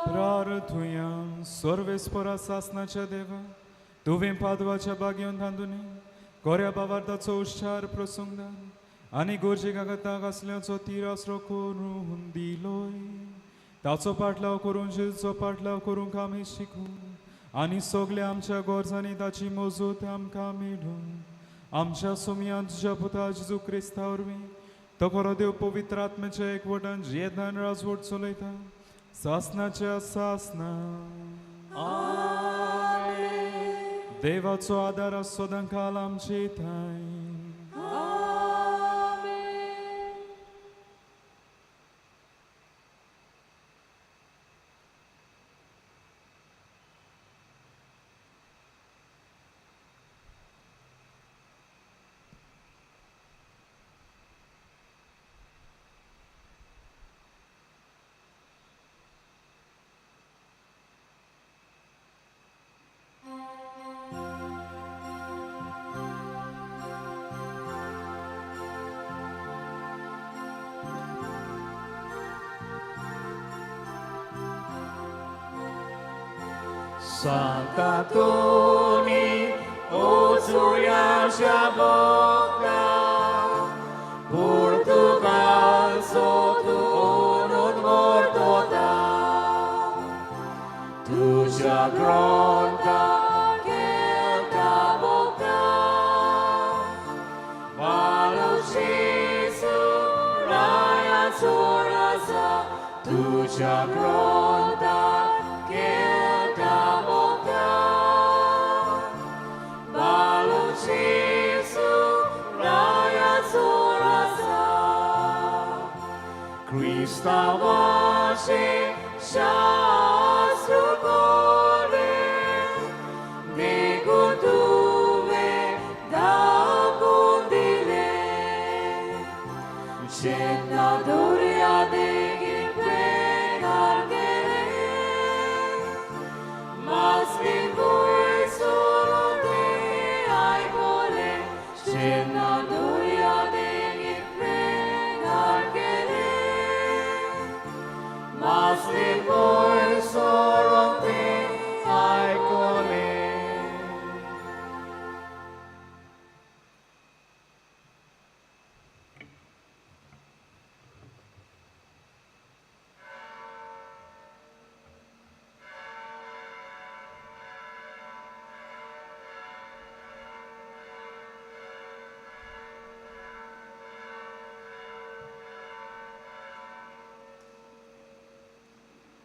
Prarătuiam sorves pora sasnacia deva Tu vin paduacia bagion tandune Gorea bavarda co ușar prosungdan आनी गोरजेक आगता कसल्याचो तिरासरो करून दिलोय ताचो पाटलाव करून जेजूचो पाटलाव करूंक आमी शिकूं आनी सगल्या आमच्या गोरजांनी ताची मजूत आमकां मेळूं आमच्या सुमयांत तुज्या पुता जेजू क्रिस्ता वरवीं तो खरो देव पवित्र आत्म्याच्या एकवटान जेदान राजवट चलयता सासनाच्या सासना देवाचो आदार सदां काल आमचे थंय Santa Toni, o Juliancia Boca, Portugal, sotu onut mortota, Tuja gronta, kelta boca, Valucisu, raya zuraza, Tuja gronta, kelta boca, Valucisu, raya zuraza, Krista vaše shastru kore, Negutuve da kundile, Shenna durya degi pregargere, Mas min voi solo te ai vole, Shenna durya degi pregargere, Mas min voi